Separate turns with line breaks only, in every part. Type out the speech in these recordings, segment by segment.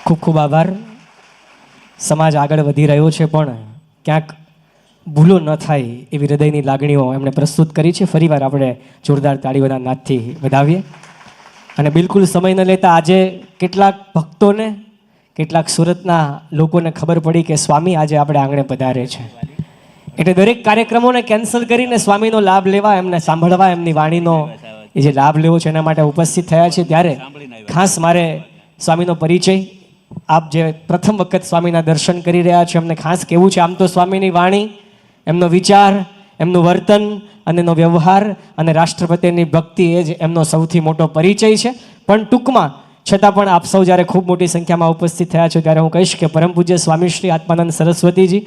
ખૂબ ખૂબ આભાર. સમાજ આગળ વધી રહ્યો છે પણ ક્યાંક ભૂલો ન થાય એવી હૃદયની લાગણીઓ એમણે પ્રસ્તુત કરી છે. ફરીવાર આપણે જોરદાર તાળીઓના નાદથી વધાવીએ. અને બિલકુલ સમય ન લેતા આજે કેટલાક ભક્તોને, કેટલાક સુરતના લોકોને ખબર પડી કે સ્વામી આજે આપણે આંગણે પધારે છે, એટલે દરેક કાર્યક્રમોને કેન્સલ કરીને સ્વામીનો લાભ લેવા, એમને સાંભળવા, એમની વાણીનો એ જે લાભ લેવો છે એના માટે ઉપસ્થિત થયા છે. ત્યારે ખાસ મારે સ્વામીનો પરિચય, આપ જે પ્રથમ વખત સ્વામીના દર્શન કરી રહ્યા છો એમને ખાસ કહેવું છે. આમ તો સ્વામીની વાણી, એમનો વિચાર, એમનું વર્તન અને એનો વ્યવહાર અને રાષ્ટ્રપતિની ભક્તિ એ જ એમનો સૌથી મોટો પરિચય છે. પણ ટૂંકમાં છતાં પણ આપ સૌ જ્યારે ખૂબ મોટી સંખ્યામાં ઉપસ્થિત થયા છો ત્યારે હું કહીશ કે પરમ પૂજ્ય સ્વામી શ્રી આત્માનંદ સરસ્વતીજી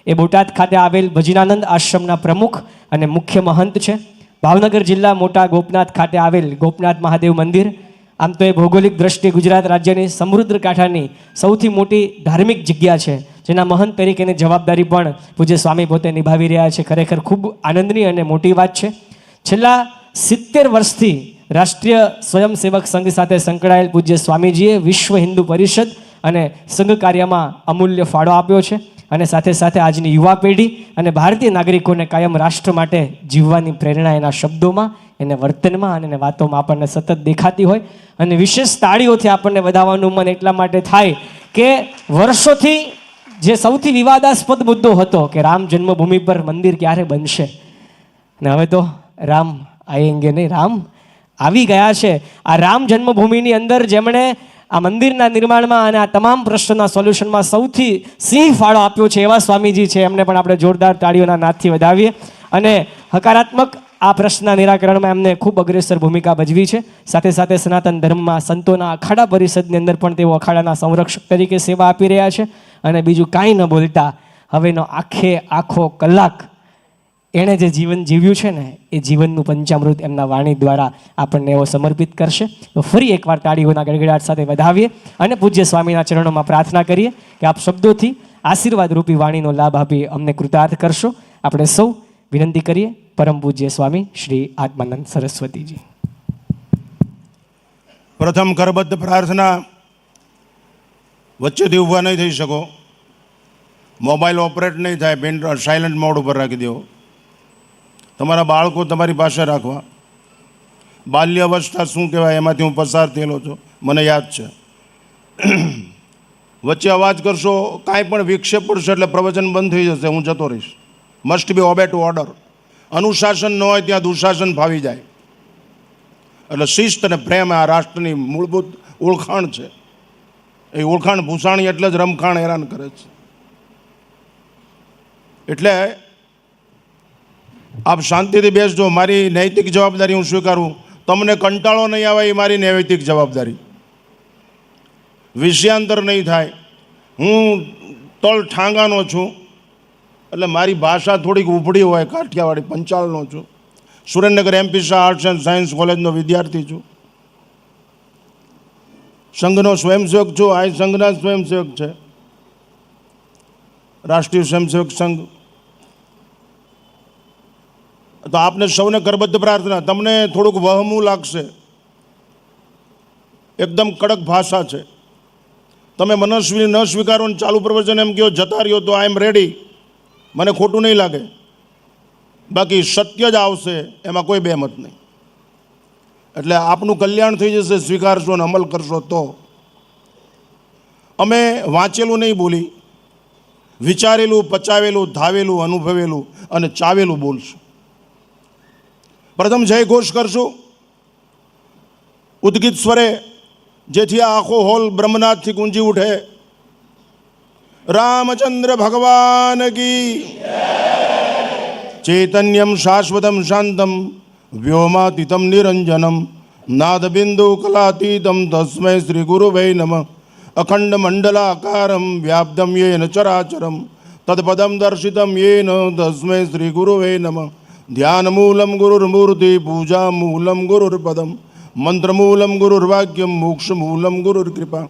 એ બોટાદ ખાતે આવેલ ભજનાનંદ આશ્રમના પ્રમુખ અને મુખ્ય મહંત છે. ભાવનગર જિલ્લા મોટા ગોપનાથ ખાતે આવેલ ગોપનાથ મહાદેવ મંદિર, આમ તો એ ભૌગોલિક દ્રષ્ટિએ ગુજરાત રાજ્યની સમૃદ્ધ કાંઠાની સૌથી મોટી ધાર્મિક જગ્યા છે, જેના મહંત તરીકેની જવાબદારી પણ પૂજ્ય સ્વામી પોતે નિભાવી રહ્યા છે. ખરેખર ખૂબ આનંદની અને મોટી વાત છે. છેલ્લા 70 વર્ષથી રાષ્ટ્રીય સ્વયંસેવક સંઘ સાથે સંકળાયેલ પૂજ્ય સ્વામીજીએ વિશ્વ હિન્દુ પરિષદ અને સંઘ કાર્યમાં અમૂલ્ય ફાળો આપ્યો છે. અને સાથે સાથે આજની યુવા પેઢી અને ભારતીય નાગરિકોને કાયમ રાષ્ટ્ર માટે જીવવાની પ્રેરણા એના શબ્દોમાં, એને વર્તનમાં અને એને વાતોમાં આપણને સતત દેખાતી હોય. અને વિશેષ તાળીઓથી આપણને વધાવવાનું મન એટલા માટે થાય કે વર્ષોથી જે સૌથી વિવાદાસ્પદ મુદ્દો હતો કે રામ જન્મભૂમિ પર મંદિર ક્યારે બનશે, અને હવે તો રામ આયેંગે નહીં, રામ આવી ગયા છે. આ રામ જન્મભૂમિની અંદર જેમણે આ મંદિરના નિર્માણમાં અને આ તમામ પ્રશ્નોના સોલ્યુશનમાં સૌથી સિંહ ફાળો આપ્યો છે એવા સ્વામીજી છે, એમને પણ આપણે જોરદાર તાળીઓના નાદથી વધાવીએ. અને હકારાત્મક આ પ્રશ્નના નિરાકરણમાં એમને ખૂબ અગ્રેસર ભૂમિકા ભજવી છે. સાથે સાથે સનાતન ધર્મમાં સંતોના અખાડા પરિષદની અંદર પણ તેઓ અખાડાના સંરક્ષક તરીકે સેવા આપી રહ્યા છે. અને બીજું કાંઈ ન બોલતા હવેનો આખો કલાક એણે જે જીવન જીવ્યું છે ને એ જીવનનું પંચામૃત એમના વાણી દ્વારા આપણને એવો સમર્પિત કરશે. તો ફરી એકવાર તાળીઓના ગડગડાટ સાથે વધાવીએ અને પૂજ્ય સ્વામીના ચરણોમાં પ્રાર્થના કરીએ કે આપ શબ્દોથી આશીર્વાદ રૂપી વાણીનો લાભ આપી અમને કૃતાર્થ કરશો. આપણે સૌ વિનંતી કરીએ પરમ પૂજ્ય સ્વામી શ્રી આત્માનંદ સરસ્વતીજી.
પ્રથમ કરબદ્ધ પ્રાર્થના, વચ્ચેથી ઊભા નહીં થઈ શકો, મોબાઈલ ઓપરેટ નહીં થાય, પેન સાયલન્ટ મોડ ઉપર રાખી દો. તમારા બાળકો તમારી પાસે રાખવા. બાલ્ય અવસ્થા શું કહેવાય એમાંથી હું પસાર થયેલો છું, મને યાદ છે. વચ્ચે અવાજ કરશો, કાંઈ પણ વિક્ષેપ પડશે એટલે પ્રવચન બંધ થઈ જશે, હું જતો રહીશ. Must be obey to order. અનુશાસન ન હોય ત્યાં દુશાસન ફાવી જાય. એટલે શિસ્ત અને પ્રેમ આ રાષ્ટ્રની મૂળભૂત ઓળખાણ છે. એ ઓળખાણ ભૂષાણી એટલે જ રમખાણ હેરાન કરે છે. એટલે આપ શાંતિથી બેસજો. મારી નૈતિક જવાબદારી હું સ્વીકારું. તમને કંટાળો નહીં આવે એ મારી નૈતિક જવાબદારી. વિષયાંતર નહીં થાય. હું તળ ઠાંગાનો છું એટલે મારી ભાષા થોડીક ઉપડી હોય, કાઠિયાવાડી પંચાલનો છું. Surendranagar MP Shah arts and science કોલેજનો વિદ્યાર્થી છું. સંઘનો સ્વયંસેવક છું. આ સંઘના સ્વયંસેવક છે, રાષ્ટ્રીય સ્વયંસેવક સંઘ. તો આપને સૌને કરબદ્ધ પ્રાર્થના. તમને થોડુંક વહમું લાગશે, એકદમ કડક ભાષા છે. તમે મનસ્વી ન સ્વીકારો ને ચાલુ પ્રવચન એમ કહો જતા રહ્યો તો આઈ એમ રેડી, મને ખોટું નહીં લાગે. બાકી સત્ય જ આવશે, એમાં કોઈ બેમત નહીં. એટલે આપનું કલ્યાણ થઈ જશે સ્વીકારશો અને અમલ કરશો તો. અમે વાંચેલું નહીં બોલી, વિચારેલું, પચાવેલું, ધાવેલું, અનુભવેલું અને ચાવેલું બોલશું. પ્રથમ જય ઘોષ કરશું ઉદ્ગીત સ્વરે, જેથી આ આખો હોલ બ્રહ્મનાથથી ગુંજી ઉઠે. રામચંદ્ર ભગવાન કી ચૈતન્યમ શાશ્વતમ શાંતમ વ્યોમાતીતમ નિરંજનમ નાદબિંદુ કલાતીતમ તસ્મૈ શ્રી ગુરુવે નમઃ. અખંડ મંડલાકારમ વ્યાપ્તમ યેન ચરાચરમ તત્પદમ દર્શિતમ યેન તસ્મૈ શ્રી ગુરુવે નમઃ. ધ્યાનમૂલમ ગુરુર્મૂર્તિ પૂજામૂલમ ગુરુર્પદમ મંત્રમૂલમ ગુરુર્વાક્યમ મોક્ષમૂલમ ગુરુર્કૃપા.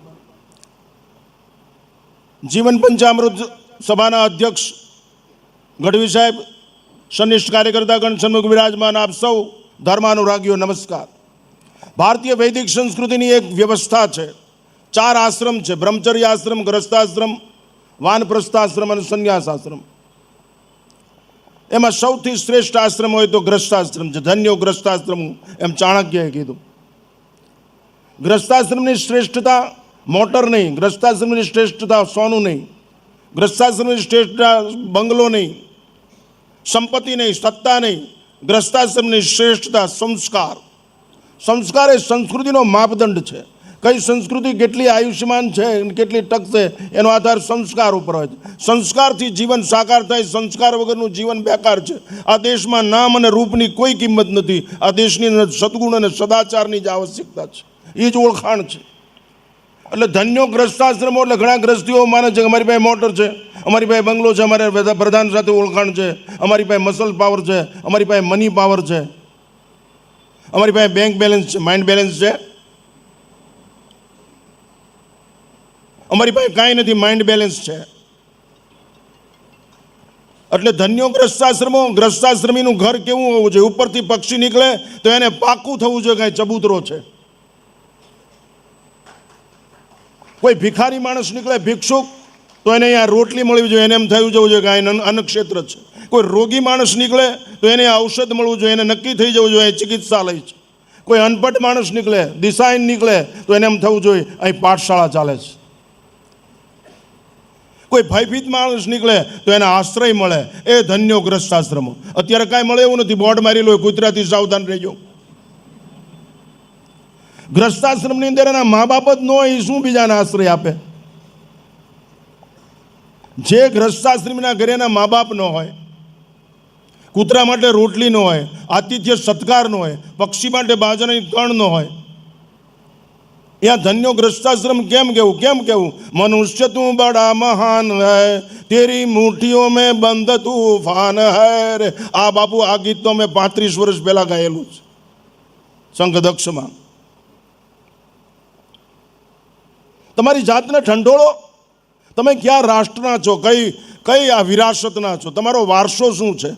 જીવન પંચામૃત સભાના અધ્યક્ષ ગઢવી સાહેબ, સનિષ્ઠ કાર્યકર્તા ગણ સન્મુખ વિરાજમાન આપ સૌ ધર્માનુરાગીઓ નમસ્કાર. ભારતીય વૈદિક સંસ્કૃતિની એક વ્યવસ્થા છે 4 આશ્રમ છે: બ્રહ્મચર્ય આશ્રમ, ગ્રસ્તાશ્રમ, વાનપ્રસ્થાશ્રમ અને સંન્યાસ આશ્રમ. એમાં સૌથી શ્રેષ્ઠ આશ્રમ હોય તો ગ્રસ્તાશ્રમ છે. ધન્યો ગ્રસ્તાશ્રમ, એમ ચાણક્યએ કીધું. ગ્રસ્તાશ્રમની શ્રેષ્ઠતા મોટર નહીં, ગ્રસ્તાશ્રમની શ્રેષ્ઠતા સોનું નહીં, ગ્રસ્તાશ્રમની શ્રેષ્ઠતા બંગલો નહીં, સંપત્તિ નહીં, સત્તા નહીં. ગ્રસ્તાશ્રમની શ્રેષ્ઠતા સંસ્કાર. સંસ્કાર એ સંસ્કૃતિનો માપદંડ છે. કઈ સંસ્કૃતિ કેટલી આયુષ્યમાન છે, કેટલી ટકશે, એનો આધાર સંસ્કાર ઉપર હોય છે. સંસ્કારથી જીવન સાકાર થાય, સંસ્કાર વગરનું જીવન બેકાર છે. આ દેશમાં નામ અને રૂપની કોઈ કિંમત નથી. આ દેશની અંદર સદગુણ અને સદાચારની જ આવશ્યકતા છે. એ જ ઓળખાણ છે. એટલે ધન્યો ગ્રસ્તાશ્રમો એટલે ઘણા ગ્રસ્તીઓ માને છે કે અમારી પાસે મોટર છે, અમારી પાસે બંગલો છે, અમારે પ્રધાન સાથે ઓળખાણ છે, અમારી પાસે મસલ પાવર છે, અમારી પાસે મની પાવર છે, અમારી પાસે બેંક બેલેન્સ છે, માઇન્ડ બેલેન્સ છે. અમારી પાસે કાંઈ નથી, માઇન્ડ બેલેન્સ છે. એટલે ધન્યો ગ્રસ્તાશ્રમો. ગ્રસ્તાશ્રમીનું ઘર કેવું હોવું જોઈએ? ઉપરથી પક્ષી નીકળે તો એને પાકું થવું જોઈએ કાંઈ ચબૂતરો છે. કોઈ ભિખારી માણસ નીકળે, ભિક્ષુક, તો એને અહીંયા રોટલી મળવી જોઈએ, એને એમ થયું જવું જોઈએ કે અહીં અન્નક્ષેત્ર છે. કોઈ રોગી માણસ નીકળે તો એને ઔષધ મળવું જોઈએ, એને નક્કી થઈ જવું જોઈએ ચિકિત્સાલય છે. કોઈ અનપઢ માણસ નીકળે, દિશાહીન નીકળે તો એને એમ થવું જોઈએ અહીં પાઠશાળા ચાલે છે. કોઈ ભયભીત માણસ નીકળે તો એને આશ્રય મળે. એ ધન્યો ગ્રસ્તાશ્રમો. અત્યારે કાંઈ મળે એવું નથી. બોર્ડ મારી લો, કૂતરાથી સાવધાન રહેજો. ગ્રસ્તાશ્રમની અંદર એના મા બાપ જ ન હોય, એ શું બીજાને આશ્રય આપે? જે ગ્રસ્તાશ્રમીના ઘરે એના મા બાપ ન હોય, કૂતરા માટે રોટલી ન હોય, આતિથ્ય સત્કાર ન હોય, પક્ષી માટે બાજરાની કણ ન હોય, यहाँ धन्यो ग्रस्ताश्रम केम केवू मनुष्य तू बड़ा महान है, तेरी मुठ्ठियों में बंद तूफान है रे. आ बापू आ गीत तो मैं 35 वर्ष पहला गायेलू संघदक्ष में. तमारी जातने ठंडोळो, तमे क्या राष्ट्रना छो, कई कई आ विरासतना छो, तमारो वारसो शुं छे?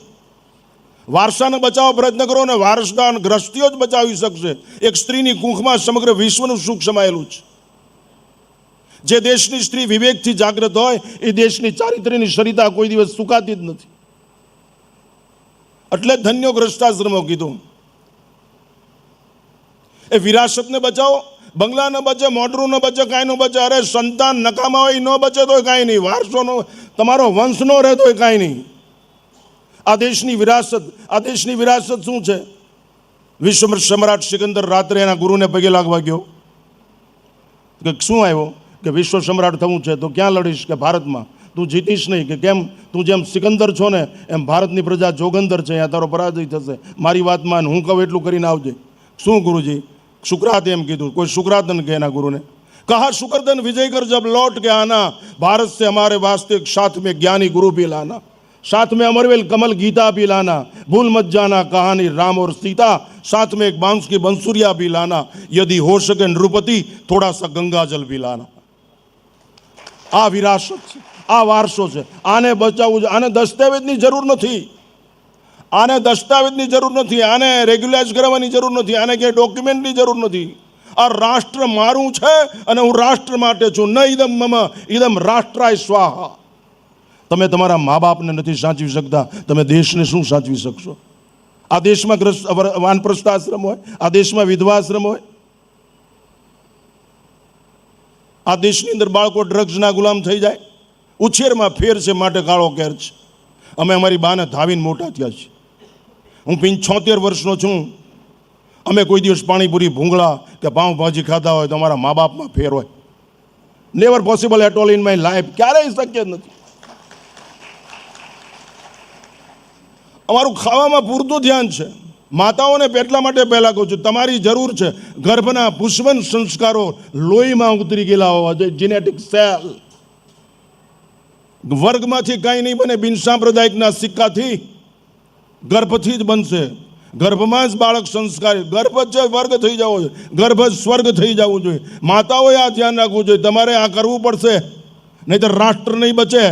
वारसाने बचाववा प्रयत्न करो ने वारसदार ग्रस्तीओ ज बचावी शकशे. एक स्त्रीनी कूखमां समग्र विश्वनुं सुख समायेलुं छे. जे देशनी स्त्री विवेकथी जागृत होय ए देशनी चारित्र्यनी सरिता कोई दिवस सुकाती ज नथी. એટલે ધન્યો ગ્રસ્તાશ્રમો કીધું. એ વિરાસતને બચાવો. બંગલા ન બચે, મોટરું ન બચે, કાંઈ ન બચે. અરે સંતાન નકામા હોય, ન બચે તોય કાંઈ નહીં. વારસો નો તમારો વંશ ન રહે તોય કાંઈ નહીં. આ દેશની વિરાસત શું છે? વિશ્વ સમ્રાટ સિકંદર રાત્રે એના ગુરુને પગે લાગવા ગયો કે શું આવ્યો કે વિશ્વ સમ્રાટ થવું છે તો ક્યાં લડીશ કે ભારતમાં. તું જીતીશ નહીં કે કેમ? તું જેમ સિકંદર છો ને એમ ભારતની પ્રજા જોગંદર છે, અહીંયા તારો પરાજય થશે. મારી વાત માન, હું કહું એટલું કરીને આવજે. શું ગુરુજી? શુક્રાતે એમ કીધું. કોઈ શુક્રાતન કે એના ગુરુને कहा शुक्रदन विजय कर जब लौट के आना, भारत से हमारे वास्ते साथ में ज्ञानी गुरु भी लाना, साथ में अमरवेल कमल गीता भी लाना, भूल मत जाना कहानी राम और सीता, साथ में एक बांस की बंसुरिया भी लाना, यदि हो सके नृपति थोड़ा सा गंगा जल भी लाना. आ विरासत છે, આ વારસો છે. આને બચાવવું છે. આને દસ્તાવેજની જરૂર નથી, આને દસ્તાવેજની જરૂર નથી, આને રેગ્યુલાઇઝ કરવાની જરૂર નથી, આને ક્યાંય ડોક્યુમેન્ટની જરૂર નથી. આ રાષ્ટ્ર મારું છે અને હું રાષ્ટ્ર માટે છું. ન ઇદમ મમ ઇદમ રાષ્ટ્રાય સ્વાહા. તમે તમારા મા બાપને નથી સાચવી શકતા, તમે દેશને શું સાચવી શકશો? આ દેશમાં વાનપ્રસ્થ આશ્રમ હોય, આ દેશમાં વિધવા આશ્રમ હોય, આ દેશની અંદર બાળકો ડ્રગ્સના ગુલામ થઈ જાય. ઉછેરમાં ફેર છે માટે કાળો કેર છે. અમે અમારી બાને ધાવીને મોટા થયા છીએ. હું 75 વર્ષનો છું. અમે કોઈ દિવસ પાણીપુરી, ભૂંગળા કે પાઉંભાજી ખાધા હોય તો અમારા મા બાપમાં ફેર હોય? Never possible at all in my life. ક્યારેય શક્ય જ નથી. અમારું ખાવામાં પૂરતું ધ્યાન છે. માતાઓને એટલા માટે પહેલાં કહું છું, તમારી જરૂર છે ગર્ભના પુષ્પન સંસ્કારો લોહીમાં ઉતરી ગયેલા હોવા જોઈએ. જીનેટિક સેલ વર્ગમાંથી કાંઈ નહીં બને. બિન સાંપ્રદાયિકના સિક્કાથી ગર્ભથી જ બનશે. ગર્ભમાં જ બાળક સંસ્કારી. ગર્ભ જ વર્ગ થઈ જવો જોઈએ, ગર્ભ જ સ્વર્ગ થઈ જવું જોઈએ. માતાઓએ આ ધ્યાન રાખવું જોઈએ. તમારે આ કરવું પડશે. નહીં તો રાષ્ટ્ર નહીં બચે.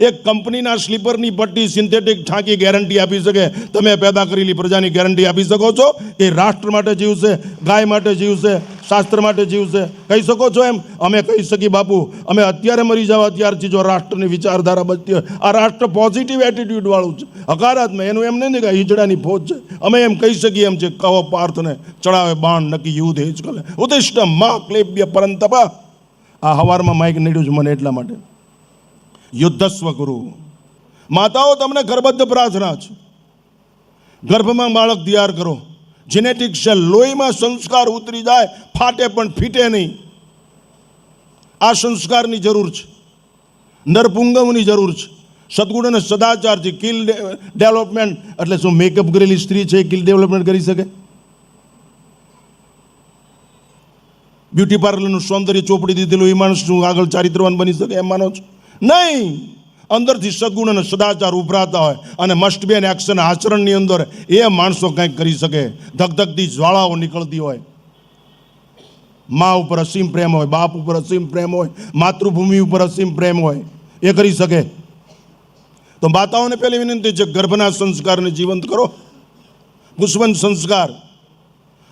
એક કંપનીના સ્લીપરની પટ્ટી સિન્થેટિક ઠાંકી ગેરંટી આપી શકે? તમે પેદા કરેલી પ્રજાની ગેરંટી આપી શકો છો કે રાષ્ટ્ર માટે જીવશે, ગાય માટે જીવશે, શાસ્ત્ર માટે જીવશે? કહી શકો છો એમ? અમે કહી શકીએ બાપુ, અમે અત્યારે મરી જાવ અત્યારથી જો રાષ્ટ્રની વિચારધારા બચતી હોય. આ રાષ્ટ્ર પોઝિટિવ એટીટ્યુડ વાળું છે, હકારાત્મક. એનું એમ નહીં કે હિજડાની ફોજ છે. અમે એમ કહી શકીએ એમ છે, કહો પાર્થને ચડાવે બાણ નક્કી યુદ્ધ હેજ કલે ઉદિષ્ટ મા ક્લેબ્ય પરંતપા. આ હવારમાં માઇક નીડ્યું છે મને એટલા માટે. યુદ્ધસ્વ ગુરુ. માતાઓ તમને ઘરબદ્ધ પ્રાર્થના છે, ગર્ભમાં બાળક તૈયાર કરો. જેનેટિક્સ છે, લોહીમાં સંસ્કાર ઉતરી જાય, ફાટે પણ ફીટે નહીં. આ સંસ્કારની જરૂર છે, નરપુંગવની જરૂર છે. સદગુણ અને સદાચારથી કિલ ડેવલપમેન્ટ. એટલે શું મેકઅપ કરેલી સ્ત્રી છે કિલ ડેવલપમેન્ટ કરી શકે? બ્યુટી પાર્લરનું સૌંદર્ય ચોપડી દીધેલું એ માણસ શું આગળ ચારિત્રવાન બની શકે એમ માનો છો? નહીં. અંદરથી સદગુણ અને સદાચાર ઉભરાતા હોય અને મસ્ટ બી એન એક્શન આચરણની અંદર એ માણસો કંઈક કરી શકે. ધગધગતી જ્વાળાઓ નીકળતી હોય, મા ઉપર અસીમ પ્રેમ હોય, બાપ ઉપર અસીમ પ્રેમ હોય, માતૃભૂમિ ઉપર અસીમ પ્રેમ હોય, એ કરી શકે. તો માતાઓને પહેલી વિનંતી છે, ગર્ભના સંસ્કારને જીવંત કરો. પુષ્પન સંસ્કાર.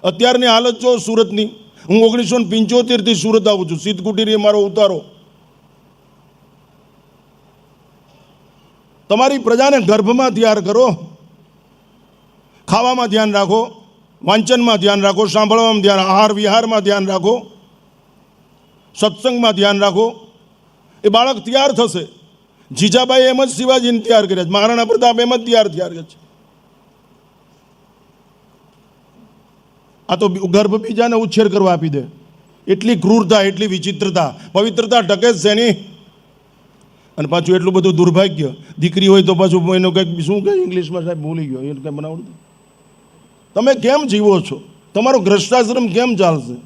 અત્યારની હાલત જો સુરતની, હું 1975થી સુરત આવું છું. શીતકુટીર મારો ઉતારો. તમારી પ્રજાને ગર્ભમાં તૈયાર કરો. ખાવામાં ધ્યાન રાખો, વાંચનમાં ધ્યાન રાખો, સાંભળવામાં ધ્યાન, આહાર વિહારમાં ધ્યાન રાખો, સત્સંગમાં ધ્યાન રાખો. એ બાળક તૈયાર થશે. જીજાબાઈ એમ જ શિવાજીને તૈયાર કર્યા છે, મહારાણા પ્રતાપ એમ જ તૈયાર કર્યા છે. આ તો ગર્ભ બીજાને ઉછેર કરવા આપી દે. એટલી ક્રૂરતા, એટલી વિચિત્રતા. પવિત્રતા ટકે જ છે નહીં. અને પાછું એટલું બધું દુર્ભાગ્ય. દીકરી હોય તો પાછું એનો કંઈક શું કહે ઇંગ્લિશમાં, સાહેબ ભૂલી ગયો, એ કંઈ બનાવડતું. તમે કેમ જીવો છો? તમારો ગ્રસ્તાશ્રમ કેમ ચાલશે?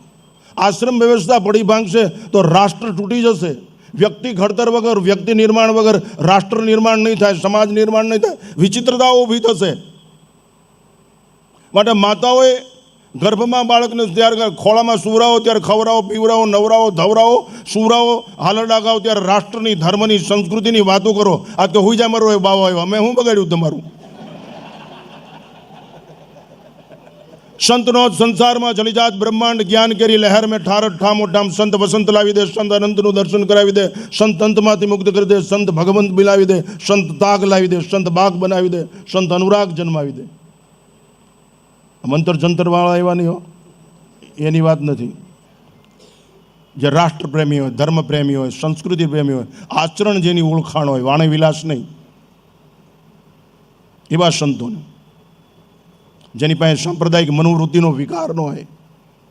આશ્રમ વ્યવસ્થા પડી ભાંગશે તો રાષ્ટ્ર તૂટી જશે. વ્યક્તિ ઘડતર વગર, વ્યક્તિ નિર્માણ વગર રાષ્ટ્ર નિર્માણ નહીં થાય, સમાજ નિર્માણ નહીં થાય, વિચિત્રતાઓ ઊભી થશે. માટે માતાઓએ ગર્ભમાં બાળકને ત્યારે ખોળામાં સુવરાવો, ત્યારે ખવડાવો, પીવરાવો, નવરાવો, ધવરાવો, સુવરાવો, હાલરડા ગાઓ, ત્યારે રાષ્ટ્રની, ધર્મની, સંસ્કૃતિની વાતો કરો. આ તો હુઈ જાય મારો એ બાવો આવ્યો, અમે શું બગાડ્યું તમારું? સંતનો સંસારમાં જલિજાત બ્રહ્માંડ જ્ઞાન કેરી લહેર મેં ઠારઠ ઠામો ઠામ. સંત વસંત લાવી દે, સંત અનંતનું દર્શન કરાવી દે, સંત અંતમાંથી મુક્ત કરી દે, સંત ભગવંત બિલાવી દે, સંત તાગ લાવી દે, સંત બાગ બનાવી દે, સંત અનુરાગ જન્માવી દે. મંતર જંતરવાળા એવા નહીં હો, એની વાત નથી. જે રાષ્ટ્રપ્રેમી હોય, ધર્મપ્રેમી હોય, સંસ્કૃતિ પ્રેમી હોય, આચરણ જેની ઓળખાણ હોય, વાણી વિલાસ નહીં, એવા સંતોને, જેની પાસે સાંપ્રદાયિક મનોવૃત્તિનો વિકાર ન હોય,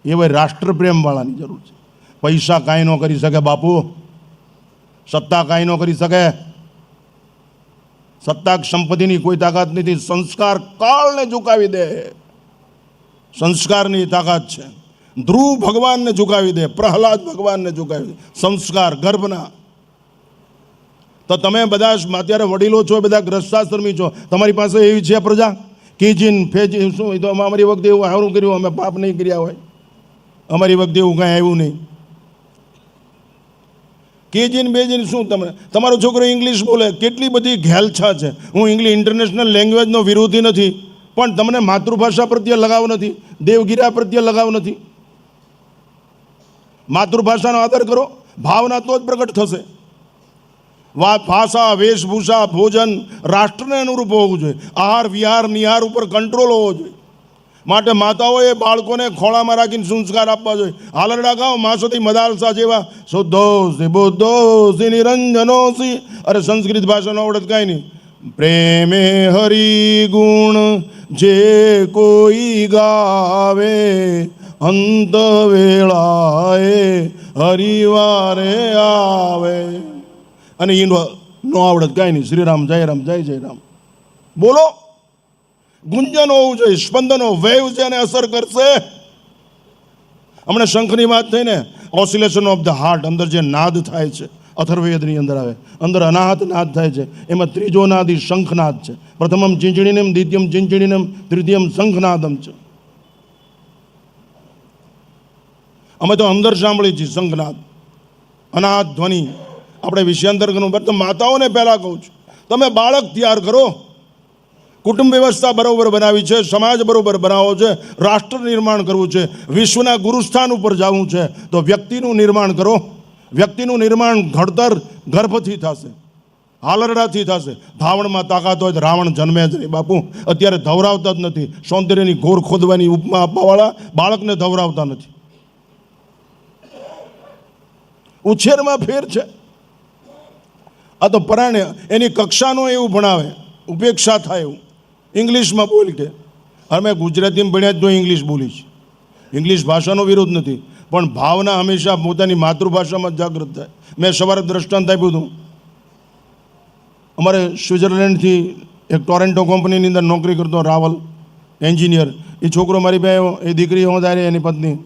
એવા રાષ્ટ્રપ્રેમવાળાની જરૂર છે. પૈસા કાંઈ ન કરી શકે બાપુ, સત્તા કાંઈ ન કરી શકે. સત્તા સંપત્તિની કોઈ તાકાત નથી. સંસ્કાર કાળને ઝુકાવી દે, સંસ્કારની તાકાત છે. ધ્રુવ ભગવાનને ઝુકાવી દે, પ્રહલાદ ભગવાનને ઝુકાવી દે. સંસ્કાર ગર્ભના. તો તમે બધા અત્યારે વડીલો છો, બધા ગ્રસ્તાશ્રમી છો, તમારી પાસે એવી છે પ્રજા કીજીન ફેજીન શું? તો અમારી વખતે એવું સારું કર્યું, અમે પાપ નહીં કર્યા હોય. અમારી વખતે એવું કાંઈ આવ્યું નહીં. કેજીન બેજીન શું? તમારો છોકરો ઇંગ્લિશ બોલે, કેટલી બધી ઘેલછા છે. હું ઇંગ્લિશ ઇન્ટરનેશનલ લેંગ્વેજનો વિરોધી નથી, પણ તમને માતૃભાષા પ્રત્યે લગાવ નથી, દેવગીરા પ્રત્યે લગાવ નથી. માતૃભાષાનો આદર કરો, ભાવના તો જ પ્રગટ થશે. ભાષા, વેશભૂષા, ભોજન રાષ્ટ્રને અનુરૂપ હોવું જોઈએ. આહાર વિહાર નિહાર ઉપર કંટ્રોલ હોવો જોઈએ. માટે માતાઓએ બાળકોને ખોળામાં રાખીને સંસ્કાર આપવા જોઈએ. હાલરડા ગાઓ માસોથી મદાલસા જેવા શુદ્ધોસી બુદ્ધોસી નિરંજનોસી. અરે સંસ્કૃત ભાષાનો આવડત કાંઈ નહીં. પ્રેમે હરિ ગુણ જે કોઈ ગાવે, અંત વેળાએ હરિવારે આવે. અને એ નો આવડત કાંઈ નહીં. શ્રીરામ જય રામ, જય જય રામ બોલો. ગુંજન હોવું જોઈએ, સ્પંદનો વેવ છે અને અસર કરશે. હમણાં શંખની વાત થઈ ને, ઓસિલેશન ઓફ ધ હાર્ટ. અંદર જે નાદ થાય છે, અથર્વવેદની અંદર આવે, અંદર અનાહત નાદ થાય છે. એમાં ત્રીજો નાદ એ શંખનાદ છે. પ્રથમમ ચીંચણીનમ, દ્વિતીયમ ચીંચણીનમ, તૃતીયમ શંખનાદમ છે. અમે તો અંદર સાંભળીએ છીએ શંખનાદ, અનાહત ધ્વનિ. આપણે વિષયાંતર કરવું તો માતાઓને પહેલાં કહું છું, તમે બાળક તૈયાર કરો. કુટુંબ વ્યવસ્થા બરાબર બનાવી છે, સમાજ બરાબર બનાવવો છે, રાષ્ટ્ર નિર્માણ કરવું છે, વિશ્વના ગુરુસ્થાન ઉપર જવું છે, તો વ્યક્તિનું નિર્માણ કરો. વ્યક્તિનું નિર્માણ ઘડતર ગર્ભથી થશે, હાલરડાથી થશે. ધાવણમાં તાકાત હોય તો રાવણ જન્મે જ નહીં બાપુ. અત્યારે ધવરાવતા જ નથી. સૌંદર્યની ઘોર ખોદવાની ઉપમા આપવાવાળા બાળકને ધવરાવતા નથી. ઉછેરમાં ફેર છે. આ તો પરાણે એની કક્ષાનો એવું ભણાવે, ઉપેક્ષા થાય એવું. ઇંગ્લિશમાં બોલ કે અમે ગુજરાતીમાં ભણ્યા જ તો ઇંગ્લિશ બોલી છે. ઇંગ્લિશ ભાષાનો વિરોધ નથી, પણ ભાવના હંમેશા પોતાની માતૃભાષામાં જ જાગૃત થાય. મેં સવારે દ્રષ્ટાંત આપ્યું હતું. અમારે સ્વિટ્ઝરલેન્ડથી એક ટોરેન્ટો કંપનીની અંદર નોકરી કરતો રાવલ એન્જિનિયર, એ છોકરો મારી પાસે આવ્યો, એ દીકરી હોદારે એની પત્ની.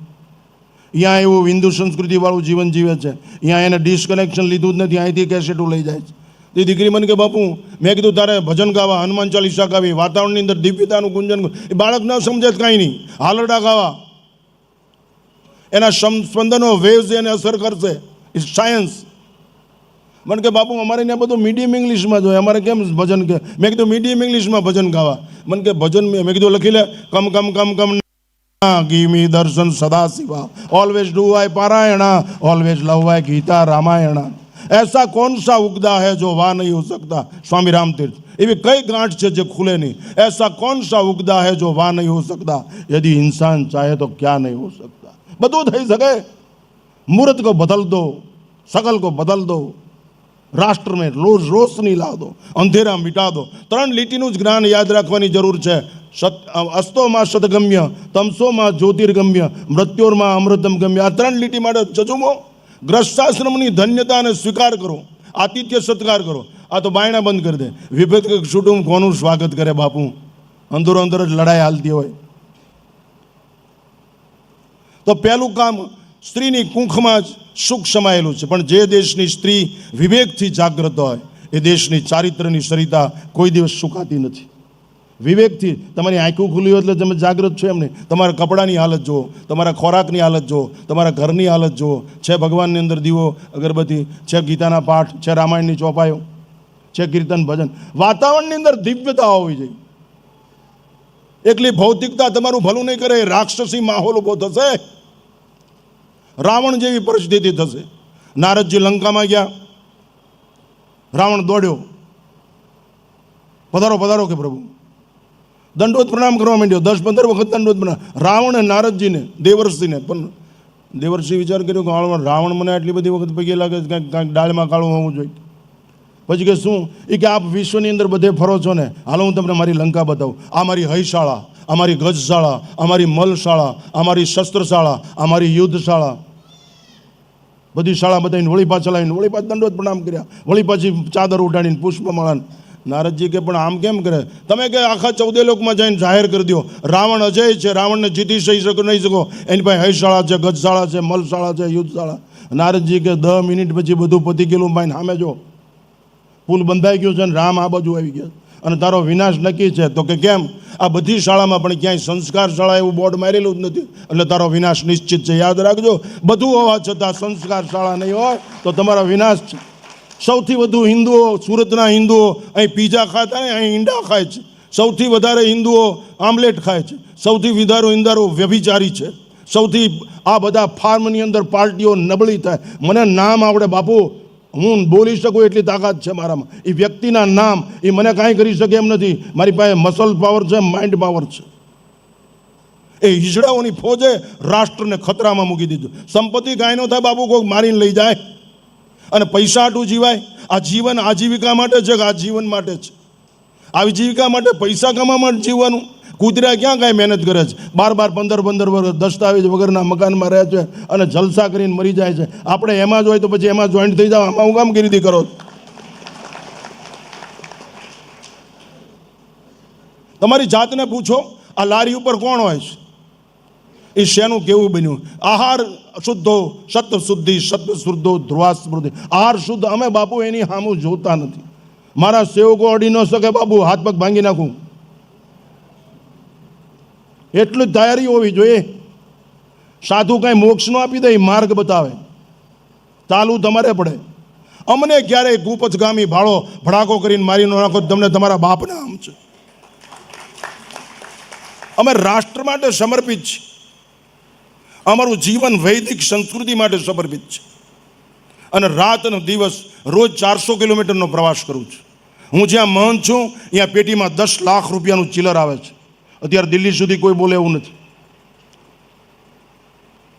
અહીંયા એવું હિન્દુ સંસ્કૃતિવાળું જીવન જીવે છે. અહીંયા એને ડિસ્કનેક્શન લીધું જ નથી, અહીંથી કેસેટો લઈ જાય છે. એ દીકરી મને કે બાપુ, મેં કીધું તારે ભજન ગાવા, હનુમાન ચાલીસા ગાવી, વાતાવરણની અંદર દિવ્યતાનું ગુંજન. એ બાળક ન સમજે જ કાંઈ નહીં. હાલરડા ગાવા, એના સ્પંદનો વેવ્સ એને અસર કરશે. It's science. મને કે બાપુ અમારે ત્યાં બધું મીડિયમ ઇંગ્લિશમાં જ હોય, અમારે કેમ ભજન કે? મેં કીધું મીડિયમ ઇંગ્લિશમાં ભજન ગાવા. મને કે ભજન, મેં કીધું લખી લે, કમ કમ કમ કમ give me darshan sada Shiva, always do I पारायणा, always love I Gita Ramayana. ऐसा कौन सा उगदा है जो वाह नहीं हो सकता? स्वामी राम तीर्थ. એવી કઈ ગાંઠ છે જે ખુલે નહીં? ऐसा कौन सा उगदा है जो वाह नहीं हो सकता? यदि इंसान चाहे तो क्या नहीं हो सकता? બધું થઈ શકે. मूर्त को बदल दो, शकल को बदल दो, राष्ट्र में रोज रोशनी ला दो, अंधेरा मिटा दो. ત્રણ લીટીનું જ જ્ઞાન યાદ રાખવાની જરૂર છે. અસ્તોમાં સદગમ્ય, તમસોમાં જ્યોતિર્ગમ્ય, મૃત્યોરમાં અમૃતમ ગમ્ય. આ ત્રણ લીટી માટે જજુમો. ગ્રસ્તાશ્રમની ધન્યતાને સ્વીકાર કરો, આતિથ્ય સત્કાર કરો. આ તો બાયણા બંધ કરી દે. વિભેદ કુટુંબ કોનું સ્વાગત કરે બાપુ? અંદરો અંદર જ લડાઈ હાલતી હોય. તો પહેલું કામ, સ્ત્રીની કુંખમાં જ સુખ સમાયેલું છે. પણ જે દેશની સ્ત્રી વિવેકથી જાગૃત હોય, એ દેશની ચારિત્ર્યની સરિતા કોઈ દિવસ સુકાતી નથી. વિવેકથી તમારી આંખો ખુલી હોય એટલે તમે જાગૃત છો એમ નહીં. તમારા કપડાની હાલત જુઓ, તમારા ખોરાકની હાલત જુઓ, તમારા ઘરની હાલત જુઓ. છે ભગવાનની અંદર દીવો અગરબત્તી, છે ગીતાના પાઠ, છે રામાયણની ચોપાઈઓ, છે કીર્તન ભજન. વાતાવરણની અંદર દિવ્યતા હોવી જોઈએ. એકલી ભૌતિકતા તમારું ભલું નહીં કરે. રાક્ષસી માહોલ ઊભો થશે, રાવણ જેવી પરિસ્થિતિ થશે. નારદજી લંકામાં ગયા, રાવણ દોડ્યો, પધારો પધારો કે પ્રભુ. દંડોત પ્રણામ કરવા માંડ્યો. 10-15 વખત દંડોત પ્રણામ. રાવણે નારદજીને, દેવર્ષિને, પણ દેવર્ષિ વિચાર કર્યો કે રાવણ મને આટલી બધી વખત પગે લાગે છે, કાંઈક ડાળમાં કાળું હોવું જોઈએ. પછી કે શું? એ કે આપ વિશ્વની અંદર બધે ફરો છો ને, હાલો હું તમને મારી લંકા બતાવું. આ મારી હયશાળા, અમારી ગજશાળા, અમારી મલશાળા, અમારી શસ્ત્રશાળા, અમારી યુદ્ધશાળા, બધી શાળા બતાવીને વળી પાછા લાવીને વળી પાછા દંડોત પ્રણામ કર્યા. વળી પાછી ચાદર ઉડાડીને પુષ્પમાળા. નારદજી કે પણ આમ કેમ કરે? તમે કે આખા 14 લોકમાં જઈને જાહેર કરી દો, રાવણ અજય છે, રાવણને જીતી નહીં શકો. એની પાસે હયશાળા છે, ગજશાળા છે, મલશાળા છે, યુદ્ધશાળા. નારદજી કે 10 મિનિટ પછી બધું પતી ગયેલું ભાઈ સામે જો પુલ બંધાઈ ગયો છે ને રામ આ બાજુ આવી ગયા અને તારો વિનાશ નક્કી છે. તો કે કેમ? આ બધી શાળામાં પણ ક્યાંય સંસ્કાર શાળા એવું બોર્ડ મારેલું જ નથી, એટલે તારો વિનાશ નિશ્ચિત છે. યાદ રાખજો, બધું હોવા છતાં સંસ્કાર શાળા નહીં હોય તો તમારા વિનાશ છે. સૌથી વધુ હિન્દુઓ, સુરતના હિન્દુઓ અહીં પીઝા ખાતા ને અહીં ઈંડા ખાય છે. સૌથી વધારે હિન્દુઓ આમલેટ ખાય છે. સૌથી વધારે હિન્દુઓ વ્યભિચારી છે. સૌથી આ બધા ફાર્મની અંદર પાર્ટીઓ નબળી થાય. મને નામ આવડે બાપુ, હું બોલી શકું એટલી તાકાત છે મારામાં. એ વ્યક્તિના નામ એ મને કાંઈ કરી શકે એમ નથી. મારી પાસે મસલ પાવર છે, માઇન્ડ પાવર છે. એ હિજડાઓની ફોજે રાષ્ટ્રને ખતરામાં મૂકી દીધું. સંપત્તિ કાંઈ ન થાય બાપુ, કોઈક મારીને લઈ જાય. અને પૈસા હાટું જીવાય? આ જીવન આજીવિકા માટે છે કે આ જીવન માટે છે? આજીવિકા માટે પૈસા કમાવા માટે જીવવાનું? કૂતરા ક્યાં કાંઈ મહેનત કરે છે? 12-15 વર્ષ દસ્તાવેજ વગરના મકાનમાં રહે છે અને જલસા કરીને મરી જાય છે. આપણે એમાં જ હોય તો પછી એમાં જોઈન્ટ થઈ જાવ. આમાં હું કામ ગીરીદી કરો? તમારી જાતને પૂછો, આ લારી ઉપર કોણ હોય છે? એ શેનું કેવું બન્યું? આહાર શુદ્ધો, સત્વ શુદ્ધિ, સત્વ શુદ્ધો, ધ્રુવા સ્મૃતિ. આહાર શુદ્ધ. અમે બાપુ એની સામું જોતા નથી. મારા સેવકો અડી ન શકે બાપુ, હાથ પગ ભાંગી નાખું. એટલી તૈયારી હોવી જોઈએ. સાધુ કાંઈ મોક્ષ ન આપી દે, માર્ગ બતાવે. ચાલવું તમારે પડે. અમને ક્યારેય કુપથગામી ભાળો ભડાકો કરીને મારી ન નાખો, તમને તમારા બાપના આમ છે. અમે રાષ્ટ્ર માટે સમર્પિત છીએ. અમારું જીવન વૈદિક સંસ્કૃતિ માટે સમર્પિત છે. અને રાત અને દિવસ રોજ 400 કિલોમીટરનો પ્રવાસ કરું છું. હું જ્યાં મહંત છું ત્યાં પેટીમાં 10 લાખ રૂપિયાનું ચિલર આવે છે. અત્યારે દિલ્હી સુધી કોઈ બોલે એવું નથી.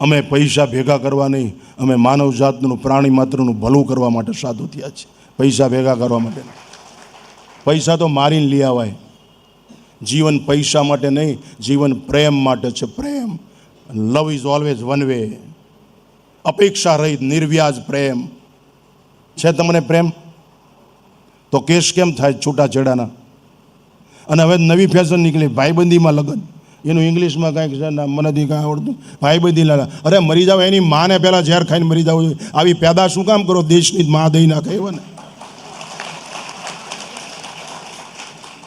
અમે પૈસા ભેગા કરવા નહીં, અમે માનવ જાતનું, પ્રાણી માત્રનું ભલું કરવા માટે સાધુ થયા છીએ, પૈસા ભેગા કરવા માટે. પૈસા તો મારીને લઈ આવાય. જીવન પૈસા માટે નહીં, જીવન પ્રેમ માટે છે. પ્રેમ. Love is always one way. અપેક્ષા રહિત નિર્વ્યાજ પ્રેમ છે. તમને પ્રેમ તો કેસ કેમ થાય છૂટાછેડાના? અને હવે નવી ફેશન નીકળી, ભાઈબંધીમાં લગ્ન. એનું ઇંગ્લિશમાં કાંઈક છે, મને કાંઈ આવડતું. ભાઈબંધી લાલા, અરે મરી જાવ, એની માને પહેલાં ઝેર ખાઈને મરી જવું જોઈએ. આવી પેદા શું કામ કરો? દેશની માં દઈ નાખે એવા ને.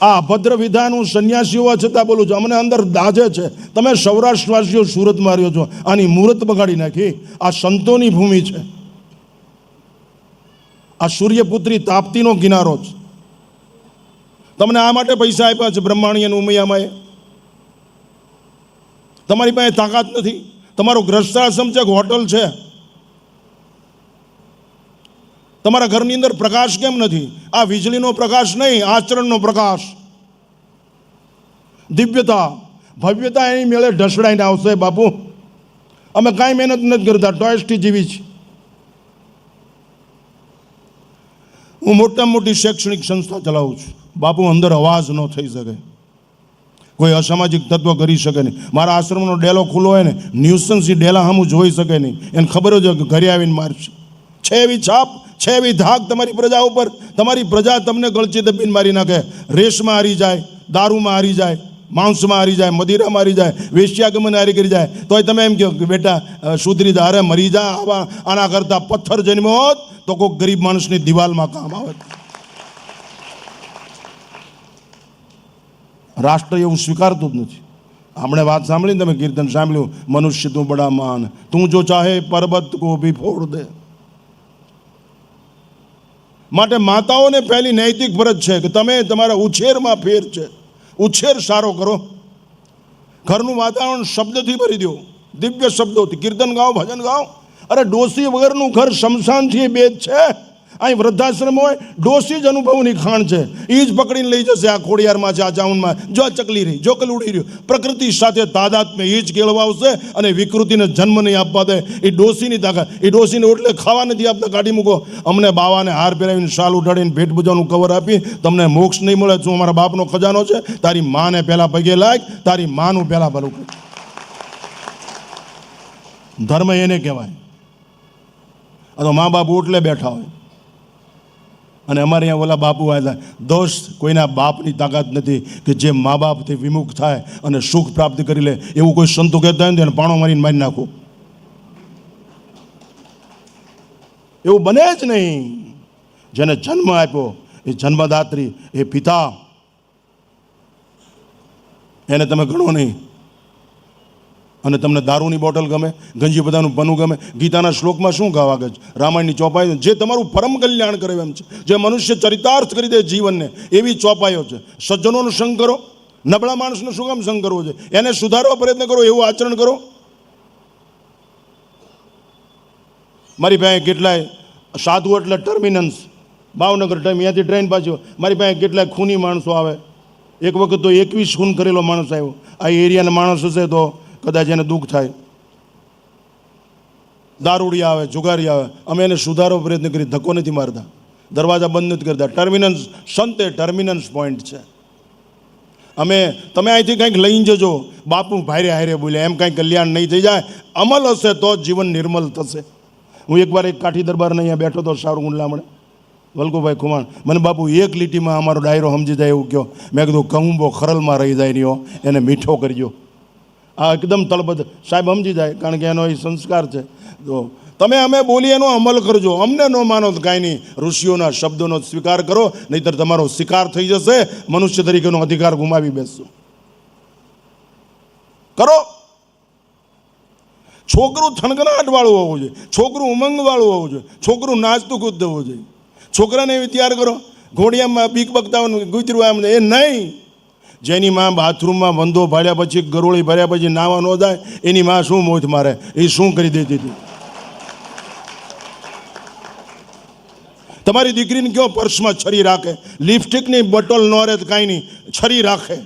આ અભદ્ર વિધાન હું સંન્યાસી હોવા છતાં બોલું છું. અમને અંદર દાજે છે. તમે સૌરાષ્ટ્રવાસીઓ સુરતમાં રહ્યો છો, આની મુહૂર્ત બગાડી નાખી. આ સંતોની ભૂમિ છે. આ સૂર્યપુત્રી તાપ્તીનો કિનારો છે. તમને આ માટે પૈસા આપ્યા છે બ્રહ્માણી અને ઉમૈયામાએ? તમારી પાસે તાકાત નથી. તમારો ગ્રસ્તાશ્રમ છે, હોટલ છે. તમારા ઘરની અંદર પ્રકાશ કેમ નથી? આ વીજળીનો પ્રકાશ નહીં, આચરણનો પ્રકાશ. દિવ્યતા, ભવ્યતા એની મેળે ઢસડાઈને આવશે. બાપુ, અમે કાંઈ મહેનત નથી કરતા, ટોયસ્ટી જીવી છે. હું મોટામાં મોટી શૈક્ષણિક સંસ્થા ચલાવું છું. બાપુ, અંદર અવાજ ન થઈ શકે, કોઈ અસામાજિક તત્વ કરી શકે નહીં. મારા આશ્રમનો ડેલો ખુલ્લો હોય ને, ન્યુસન્સી ડેલા સામું જોઈ શકે નહીં. એને ખબર જ હોય કે ઘરે આવીને મારશે. છે એવી છાપ, છે એવી ધાક તમારી પ્રજા ઉપર. તમારી પ્રજા તમને ગળચી દબીને મારી નાખે. રેસમાં હારી જાય, દારૂમાં હારી જાય, માંસમાં હારી જાય, મદિરામાં હારી જાય, વેશ્યાગમન હારી કરી જાય, તોય તમે એમ કહો કે બેટા સુધરી જા. અરે મરી જા. આના કરતાં પથ્થર જન્મ્યો હોત તો કોઈક ગરીબ માણસની દિવાલમાં કામ આવે. રાષ્ટ્ર એવું સ્વીકારતું જ નથી. આપણે વાત સાંભળીને, તમે કીર્તન સાંભળ્યું, મનુષ્ય તું બડા માન, તું જો ચાહે પર્વત કો ભી ફોડ દે. માટે માતાઓને પહેલી નૈતિક ફરજ છે કે તમે તમારા ઉછેરમાં ફેર છે, ઉછેર સારો કરો. ઘરનું વાતાવરણ શબ્દથી ભરી દો, દિવ્ય શબ્દોથી. કીર્તન ગાઓ, ભજન ગાઓ. અરે ડોસી વગરનું ઘર શમશાનથી બે જ છે. અહીં વૃદ્ધાશ્રમ હોય, ડોસી જ અનુભવની ખાણ છે. એ જ પકડીને લઈ જશે. આ ખોડિયારમાં છે, આ ચાઉનમાં, જો આ ચકલી રહી, જો કલુડી રહ્યું. પ્રકૃતિ સાથે તાદાત્મ્ય એ જ કેળવાવશે અને વિકૃતિને જન્મ નહીં આપવા દે. એ ડોસીની તાકાત. એ ડોસીને ઓટલે ખાવા નથી આપતા, કાઢી મૂકો. અમને બાવાને હાર પહેરાવીને, શાલ ઉઠાડીને, ભેટ પૂજાનું કવર આપી તમને મોક્ષ નહીં મળે. શું અમારા બાપનો ખજાનો છે? તારી માને પહેલાં પગે લાગ, તારી માનું પહેલાં ભલું કર. ધર્મ એને કહેવાય. આ તો મા બાપ ઓટલે બેઠા હોય. અને અમારે અહીંયા ઓલા બાપુ આવ્યા. દોસ્ત, કોઈના બાપની તાકાત નથી કે જે મા બાપથી વિમુખ થાય અને સુખ પ્રાપ્ત કરી લે. એવું કોઈ સંતો કહેતા હોય ને એને પાણો મારીને મારી નાખો. એવું બને જ નહીં. જેને જન્મ આપ્યો એ જન્મદાત્રી, એ પિતા, એને તમે ગણો નહીં. અને તમને દારૂની બોટલ ગમે, ગંજી બધાનું પનું ગમે. ગીતાના શ્લોકમાં શું ગાવા છે? રામાયણની ચોપાઈઓ જે તમારું પરમ કલ્યાણ કરે એમ છે, જે મનુષ્ય ચરિતાર્થ કરી દે જીવનને, એવી ચોપાઈઓ છે. સજ્જનોનો સંગ કરો. નબળા માણસનો શું કામ સંગ કરવો છે? એને સુધારવા પ્રયત્ન કરો, એવું આચરણ કરો. મારી પાસે કેટલાય સાધુ એટલે ટર્મિનન્સ, ભાવનગર ટાઈમ, અહીંયાથી ટ્રેન પાછી. મારી પાસે કેટલાય ખૂની માણસો આવે. એક વખત તો 21 ખૂન કરેલો માણસ આવ્યો. આ એરિયાના માણસ હશે તો કદાચ એને દુઃખ થાય. દારૂડિયા આવે, જુગારી આવે, અમે એને સુધારવા પ્રયત્ન કરી, ધક્કો નથી મારતા, દરવાજા બંધ નથી કરતા. ટર્મિનન્સ સંતે ટર્મિનન્સ પોઈન્ટ છે. અમે તમે અહીંથી કંઈક લઈને જજો. બાપુ ભારે હારે બોલ્યા, એમ કાંઈ કલ્યાણ નહીં થઈ જાય. અમલ હશે તો જ જીવન નિર્મલ થશે. હું એકવાર એક કાઠી દરબારને અહીંયા બેઠો હતો, સારુંગુંડલામણે, વલ્કુભાઈ ખુમાણ. મને બાપુ એક લીટીમાં અમારો ડાયરો સમજી જાય એવું કહો. મેં કીધું કહુંબો ખરલમાં રહી જાય રહ્યો, એને મીઠો કરજો. આ એકદમ તળબદ સાહેબ સમજી જાય, કારણ કે એનો એ સંસ્કાર છે. તો તમે અમે બોલીએ એનો અમલ કરજો. અમને ન માનો તો કાંઈ નહીં, ઋષિઓના શબ્દોનો સ્વીકાર કરો, નહીંતર તમારો શિકાર થઈ જશે. મનુષ્ય તરીકેનો અધિકાર ગુમાવી બેસશો. કરો. છોકરું થનગનાટવાળું હોવું જોઈએ, છોકરું ઉમંગવાળું હોવું જોઈએ, છોકરું નાચતું કૂદતું હોવું જોઈએ. છોકરાને એવી તૈયાર કરો ઘોડિયામાં બીક બકતાવાનું ગુજરું એમ એ નહીં. જેની માં બાથરૂમમાં વંદો ભાડ્યા પછી ગરોળી ભર્યા પછી નાવા ન જાય એની માં શું મોજ મારે, એ શું કરી દેતી હતી. તમારી દીકરીને કયો પર્સમાં છરી રાખે, લિપસ્ટિકની બોટલ ન રહે કાંઈ નહીં, છરી રાખે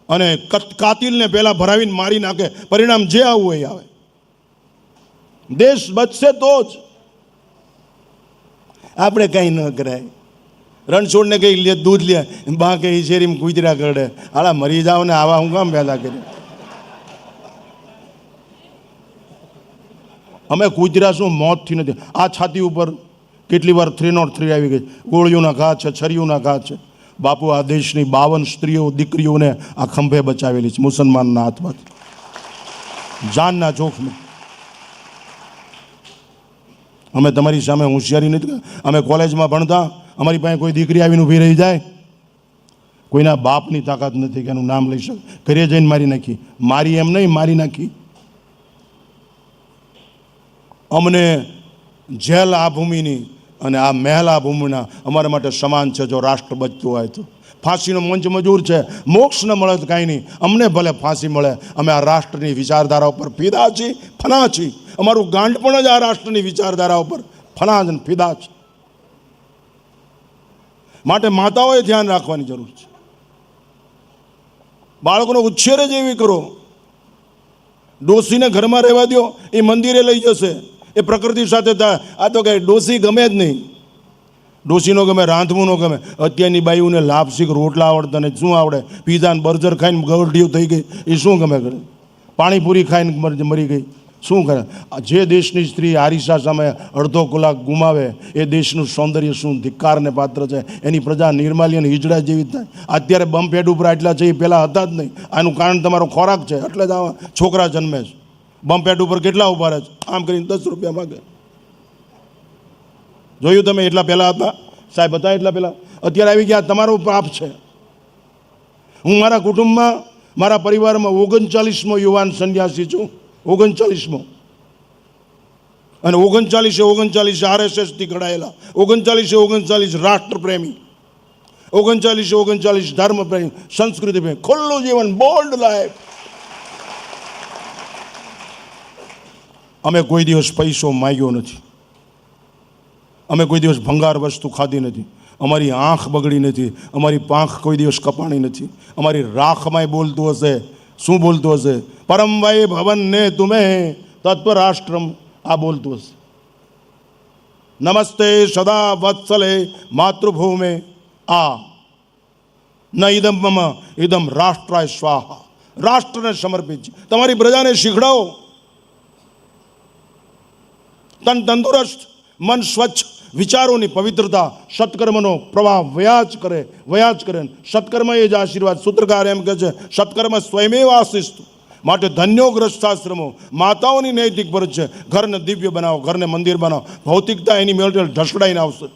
અને કાતિલને પહેલાં ભરાવીને મારી નાખે. પરિણામ જે આવું એ આવે. દેશ બચશે તો જ. આપણે કંઈ ન કરાય. રણછોડને કંઈ લે દૂધ લે બા કે શેરીમાં કૂતરા કરડે, હાલા મરી જાવ ને આવા હું કામ પેદા કરી. અમે કૂતરા શું મોતથી નથી. આ છાતી ઉપર કેટલી વાર 303 આવી ગઈ, ગોળીઓના ઘા છે, છરીઓના ઘા છે. બાપુ આ દેશની 52 સ્ત્રીઓ દીકરીઓને આ ખંભે બચાવેલી છે મુસલમાનના હાથમાંથી, જાનના જોખમે. અમે તમારી સામે હોશિયારી નથી. અમે કોલેજમાં ભણતા, અમારી પાસે કોઈ દીકરી આવીને ઊભી રહી જાય, કોઈના બાપની તાકાત નથી કે એનું નામ લઈ શકે. ઘરે જઈને મારી નાખી, મારી એમ નહીં, મારી નાખી. અમને જેલ આ ભૂમિની અને આ મહેલ આ ભૂમિના અમારા માટે સમાન છે. જો રાષ્ટ્ર બચતું હોય તો ફાંસીનો મંચ મજૂર છે, મોક્ષ ન મળે તો કાંઈ નહીં, અમને ભલે ફાંસી મળે. અમે આ રાષ્ટ્રની વિચારધારા ઉપર ફિદા છીએ, ફના છીએ. અમારું ગાંઠ પણ જ આ રાષ્ટ્રની વિચારધારા ઉપર ફના જ ફિદા છે. માટે માતાઓએ ધ્યાન રાખવાની જરૂર છે. બાળકોનો ઉછેર જ એવી કરો. ડોસીને ઘરમાં રહેવા દો, એ મંદિરે લઈ જશે, એ પ્રકૃતિ સાથે થાય. આ તો કંઈ ડોસી ગમે જ નહીં. ડોસીનો ગમે, રાંધવું ન ગમે. અત્યારની બાઈઓને લાપસીક રોટલા આવડતા ને શું આવડે, પીઝા ને બર્ગર ખાઈને ગરડીઓ થઈ ગઈ, એ શું ગમે કરે? પાણીપુરી ખાઈને મરી ગઈ, શું કરે? જે દેશની સ્ત્રી આરિસા સામે અડધો કલાક ગુમાવે એ દેશનું સૌંદર્ય શું ધિક્કારને પાત્ર છે. એની પ્રજા નિર્માલ્ય અને હિજડા જેવી થાય. અત્યારે બમ્પ હેડ ઉપર આટલા છે, એ પહેલાં હતા જ નહીં. આનું કારણ તમારો ખોરાક છે, એટલે જ આવા છોકરા જન્મે છે. બમ્પ હેડ ઉપર કેટલા ઉભા રહે છે, આમ કરીને 10 રૂપિયા માગે. જોયું તમે? એટલા પહેલાં હતા સાહેબ, હતા એટલા પહેલાં. અત્યારે આવી ગયા. તમારો પાપ છે. હું મારા કુટુંબમાં, મારા પરિવારમાં 39મો યુવાન સંન્યાસી છું. 39મો. અને 39 RSSથી ઘડાયેલા, 39 રાષ્ટ્રપ્રેમી, 39 ધર્મપ્રેમી, સંસ્કૃતિ પ્રેમી, ખુલ્લું જીવન, બોલ્ડ લાઈફ. અમે કોઈ દિવસ પૈસો માંગ્યો નથી. અમે કોઈ દિવસ ભંગાર વસ્તુ ખાધી નથી. અમારી આંખ બગડી નથી. અમારી પાંખ કોઈ દિવસ કપાણી નથી. અમારી રાખમાં બોલતું હશે, શું બોલતું હશે? પરમ વૈ ભવન ને તુમે તત્પરાષ્ટ્રમ, આ બોલતું હશે. નમસ્તે સદા વત્સલે માતૃભૂમે આ ન ઇદમ મમ ઇદમ રાષ્ટ્રાય સ્વાહા. રાષ્ટ્રને સમર્પિત છે. તમારી પ્રજાને શીખડાવો. તન તંદુરસ્ત, મન સ્વચ્છ, વિચારોની પવિત્રતા, સત્કર્મનો પ્રવાહ વયા જ કરે. સત્કર્મ એ જ આશીર્વાદ. સૂત્રકાર એમ કહે છે સત્કર્મ સ્વયમેવ આશિસ્તુ. માટે ધન્યો ગ્રસ્થાશ્રમો, માતાઓની નૈતિક ફરજ છે. ઘરને દિવ્ય બનાવો, ઘરને મંદિર બનાવો. ભૌતિકતા એની મેળે ઢસડાઈને આવશે.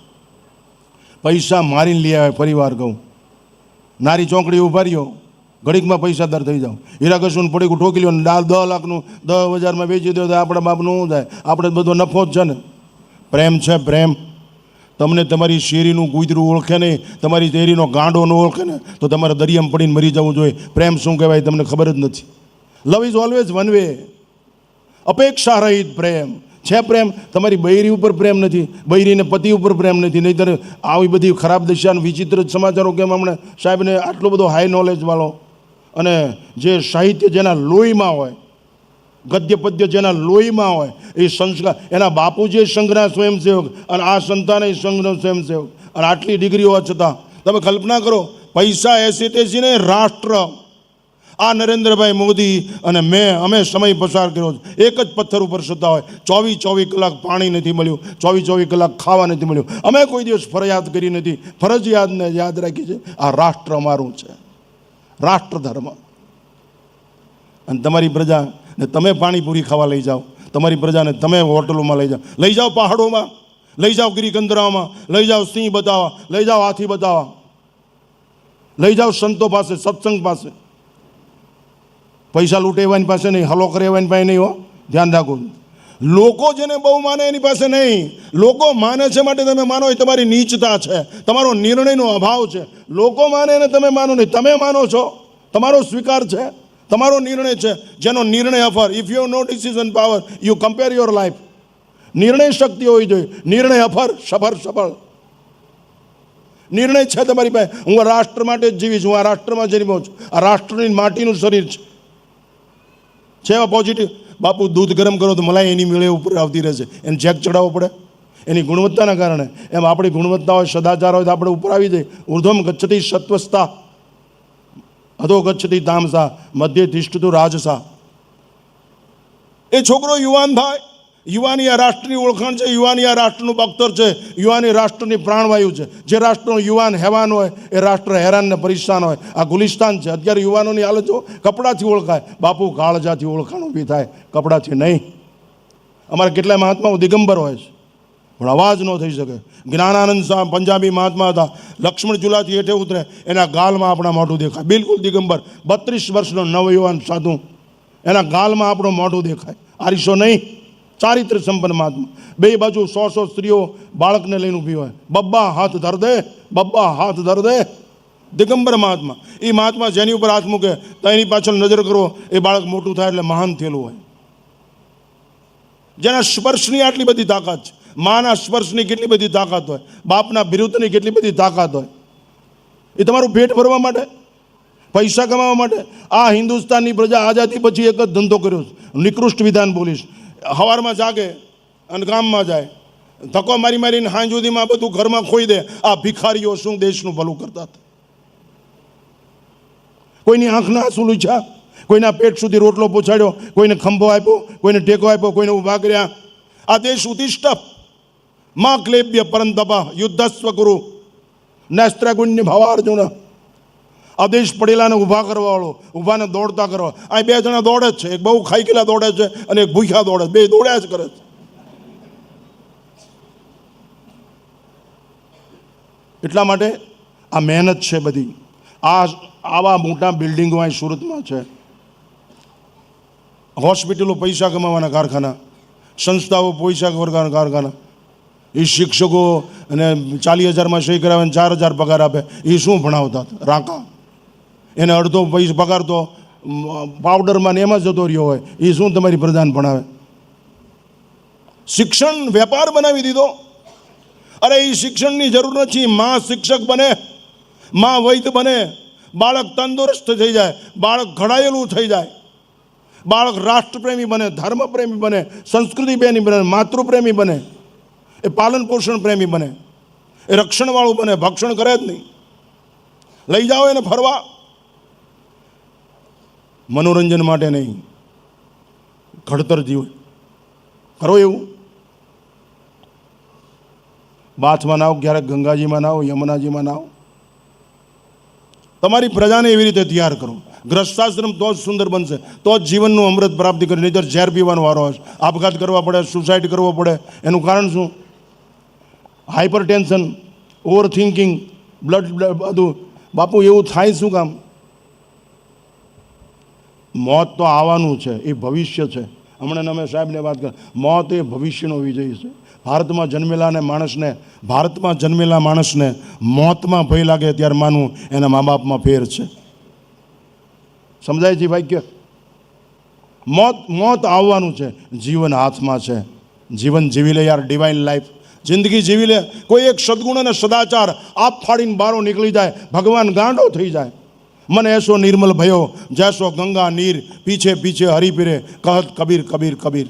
પૈસા મારીને લઈ આવે. પરિવાર કહું, નારી ચોકડી ઉભા રહ્યો, ઘડીકમાં પૈસાદાર થઈ જાઓ. હીરાકશુન પડીકું ઠોકી લ્યો ને 10 લાખનું 10,000માં વેચી દો તો આપણા બાપનું શું થાય? આપણે બધો નફો જ છે ને. પ્રેમ છે, પ્રેમ. તમને તમારી શેરીનું કૂતરું ઓળખે નહીં, તમારી શેરીનો ગાંડો ન ઓળખે ને તો તમારે દરિયામાં પડીને મરી જવું જોઈએ. પ્રેમ શું કહેવાય તમને ખબર જ નથી. લવ ઇઝ ઓલવેઝ વન વે. અપેક્ષા રહિત પ્રેમ છે. પ્રેમ તમારી બૈરી ઉપર પ્રેમ નથી, બૈરીને પતિ ઉપર પ્રેમ નથી. નહીંતર આવી બધી ખરાબ દશાના વિચિત્ર સમાચારો કેમ હમણાં સાહેબને આટલો બધો હાઈ નોલેજવાળો અને જે સાહિત્ય જેના લોહીમાં હોય, ગદ્ય પદ્ય જેના લોહીમાં હોય, એ સંસ્કાર. એના બાપુ જે સંઘના સ્વયંસેવક અને આ સંતાન એ સંઘનો સ્વયંસેવક, અને આટલી ડિગ્રીઓ છતાં તમે કલ્પના કરો. પૈસા એસી તેસી ને રાષ્ટ્ર. આ નરેન્દ્રભાઈ મોદી અને અમે સમય પસાર કર્યો છે. એક જ પથ્થર ઉપર સત્તા હોય. 24 કલાક પાણી નથી મળ્યું, 24 કલાક ખાવા નથી મળ્યું. અમે કોઈ દિવસ ફરિયાદ કરી નથી. ફરજિયાતને યાદ રાખી છે. આ રાષ્ટ્ર અમારું છે, રાષ્ટ્ર ધર્મ. અને તમારી પ્રજાને તમે પાણીપુરી ખાવા લઈ જાઓ, તમારી પ્રજાને તમે હોટલોમાં લઈ જાઓ, પહાડોમાં લઈ જાઓ, ગિરિકંદરામાં લઈ જાઓ, સિંહ બતાવવા લઈ જાઓ, હાથી બતાવવા લઈ જાઓ, સંતો પાસે, સત્સંગ પાસે. પૈસા લૂંટેવાની પાસે નહીં, હલો કરેવાની પાસે નહીં હો. ધ્યાન રાખો. લોકો જેને બહુ માને એની પાસે નહીં. લોકો માને છે માટે તમે માનો એ તમારી નીચતા છે, તમારો નિર્ણયનો અભાવ છે. લોકો માને અને તમે માનો નહીં. તમે માનો છો, તમારો સ્વીકાર છે, તમારો નિર્ણય છે, જેનો નિર્ણય અફર. If you have no decision power you compare your life. નિર્ણય શક્તિ હોવી જોઈએ, નિર્ણય અફર, સફળ. નિર્ણય છે તમારી પાસે. હું આ રાષ્ટ્ર માટે જ જીવીશ, હું આ રાષ્ટ્રમાં જન્મ્યો છું, આ રાષ્ટ્રની માટીનું શરીર છે એવા પોઝિટિવ. બાપુ દૂધ ગરમ કરો તો મલાઈ એની મેળે ઉપર આવતી રહેશે, એને જેક ચડાવવો પડે એની ગુણવત્તાના કારણે. એમ આપણી ગુણવત્તા હોય, સદાચાર હોય તો આપણે ઉપર આવી જાય. ઉર્ધ્વમ ગચ્છતિ સત્વસ્તા, અધો ગચ્છતિ તામસા, મધ્ય તિષ્ઠતુ રાજસા. એ છોકરો યુવાન થાય. યુવાની આ રાષ્ટ્રની ઓળખાણ છે, યુવાની આ રાષ્ટ્રનું બખ્તર છે, યુવાની રાષ્ટ્રની પ્રાણવાયુ છે. જે રાષ્ટ્રનો યુવાન હેવાન હોય એ રાષ્ટ્ર હેરાન ને પરેશાન હોય. આ ગુલિસ્તાન છે. અત્યારે યુવાનોની હાલત જો કપડાથી ઓળખાય. બાપુ કાળજાથી ઓળખાણ ઊભી થાય, કપડાથી નહીં. અમારા કેટલાય મહાત્માઓ દિગંબર હોય છે પણ અવાજ ન થઈ શકે. જ્ઞાનાનંદ શાહ પંજાબી મહાત્મા હતા, લક્ષ્મણ ચૂલાથી હેઠે ઉતરે એના ગાલમાં આપણા મોઢું દેખાય, બિલકુલ દિગંબર. 32 વર્ષનો નવયુવાન સાધુ, એના ગાલમાં આપણું મોઢું દેખાય. આરીશો નહીં, ચારિત્ર સંપન્ન મહાત્મા. બે બાજુ 100 સ્ત્રીઓ બાળકને લઈને ઊભી હોય. બબ્બા હાથ ધર દે, બબ્બા હાથ ધર દે. દિગંબર મહાત્મા. એ મહાત્મા જેની ઉપર હાથ મૂકે તો એની પાછળ નજર કરો, એ બાળક મોટું થાય એટલે મહાન થયેલું હોય. જેના સ્પર્શની આટલી બધી તાકાત છે, માના સ્પર્શની કેટલી બધી તાકાત હોય, બાપના બિરુદની કેટલી બધી તાકાત હોય. એ તમારું પેટ ભરવા માટે, પૈસા કમાવા માટે. આ હિન્દુસ્તાનની પ્રજા આઝાદી પછી એક જ ધંધો કર્યો છે, નિકૃષ્ટ વિધાન બોલીશ. સવારમાં જાગે અને ગામમાં જાય, ધક્કો મારીને હાંજ સુધીમાં બધું ઘરમાં ખોઈ દે. આ ભિખારીઓ શું દેશનું ભલું કરતા હતા. કોઈની આંખના આંસુ લૂછ્યા, કોઈના પેટ સુધી રોટલો પહોંચાડ્યો, કોઈને ખંભો આપ્યો, કોઈને ટેકો આપ્યો, કોઈને ઊભા કર્યા. આ દેશ ઉતિષ્ઠ માં ક્લેબ્ય પરંતપ યુદ્ધસ્વ ગુરુ નેસ્ત્રગુણ્ય ભવાર્જુન. આ દેશ પડેલાને ઊભા કરવાવાળો, ઊભાને દોડતા કરવા. અહીં 2 જણા દોડે જ છે, એક બહુ ખાઈ ગયેલા દોડે છે અને એક ભૂખ્યા દોડે છે. 2 દોડ્યા જ કરે છે. એટલા માટે આ મહેનત છે બધી. આવા મોટા બિલ્ડિંગો અહીં સુરતમાં છે, હોસ્પિટલો પૈસા કમાવાના કારખાના, સંસ્થાઓ પૈસા કરવાના કારખાના. એ શિક્ષકો અને 40,000માં સહી કરાવે, 4,000 પગાર આપે. એ શું ભણાવતા હતા? રાકા. એને અડધો પૈસા પગાર તો પાવડરમાં ને એમાં જતો રહ્યો હોય. એ શું તમારી પ્રધાન ભણાવે? શિક્ષણ વેપાર બનાવી દીધો. અરે એ શિક્ષણની જરૂર નથી. માં શિક્ષક બને, માં વૈદ્ય બને, બાળક તંદુરસ્ત થઈ જાય, બાળક ઘડાયેલું થઈ જાય, બાળક રાષ્ટ્રપ્રેમી બને, ધર્મપ્રેમી બને, સંસ્કૃતિ પ્રેમી બને, માતૃપ્રેમી બને, એ પાલન પોષણ પ્રેમી બને, એ રક્ષણવાળું બને, ભક્ષણ કરે જ નહીં. લઈ જાઓ એને ફરવા, મનોરંજન માટે નહીં, ઘડતર જીવ કરો. એવું બાથમાં નાવ, ક્યારેક ગંગાજીમાં નાવ, યમુનાજીમાં નાવ. તમારી પ્રજાને એવી રીતે તૈયાર કરો. ગ્રસ્તાશ્રમ તો જ સુંદર બનશે, તો જ જીવનનું અમૃત પ્રાપ્તિ કરી. નહીંતર ઝેર પીવાનો વારો હશે, આપઘાત કરવા પડે, સુસાઇડ કરવો પડે. એનું કારણ શું? Hyper tension, over thinking, blood બધું. બાપુ એવું થાય શું કામ? મોત તો આવવાનું છે, એ ભવિષ્ય છે. હમણાં અમે સાહેબને વાત કરી, મોત એ ભવિષ્યનો વિજય છે. ભારતમાં જન્મેલા માણસને મોતમાં ભય લાગે ત્યારે માનવું એના મા બાપમાં ફેર છે. સમજાય છે ભાઈ? કે મોત આવવાનું છે, જીવન હાથમાં છે. જીવન જીવી લે યાર, ડિવાઇન લાઈફ જિંદગી જીવી લે. કોઈ એક સદગુણ અને સદાચાર આપ ફાડીને બારો નીકળી જાય, ભગવાન ગાંડો થઈ જાય. मन ऐसो निर्मल भयो जैसो गंगा नीर पीछे पीछे हरी फिरे कहत कबीर कबीर कबीर।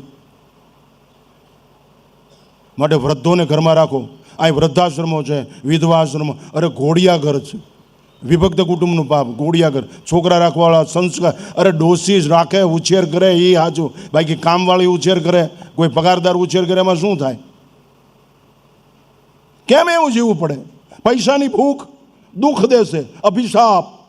માટે વૃદ્ધોને ઘરમાં રાખો. અહીં વૃદ્ધાશ્રમો છે, વિધવાશ્રમો. અરે ઘોડિયાઘર છે, વિભક્ત કુટુંબનું પાપ. ઘોડિયાઘર, છોકરા રાખવાવાળા સંસ્કાર. અરે ડોસી રાખે, ઉછેર કરે એ સાચું, બાકી કામવાળી ઉછેર કરે, કોઈ પગારદાર ઉછેર કરે, એમાં શું થાય? કેમ એવું જીવવું પડે? પૈસાની ભૂખ દુઃખ દેશે, અભિશાપ.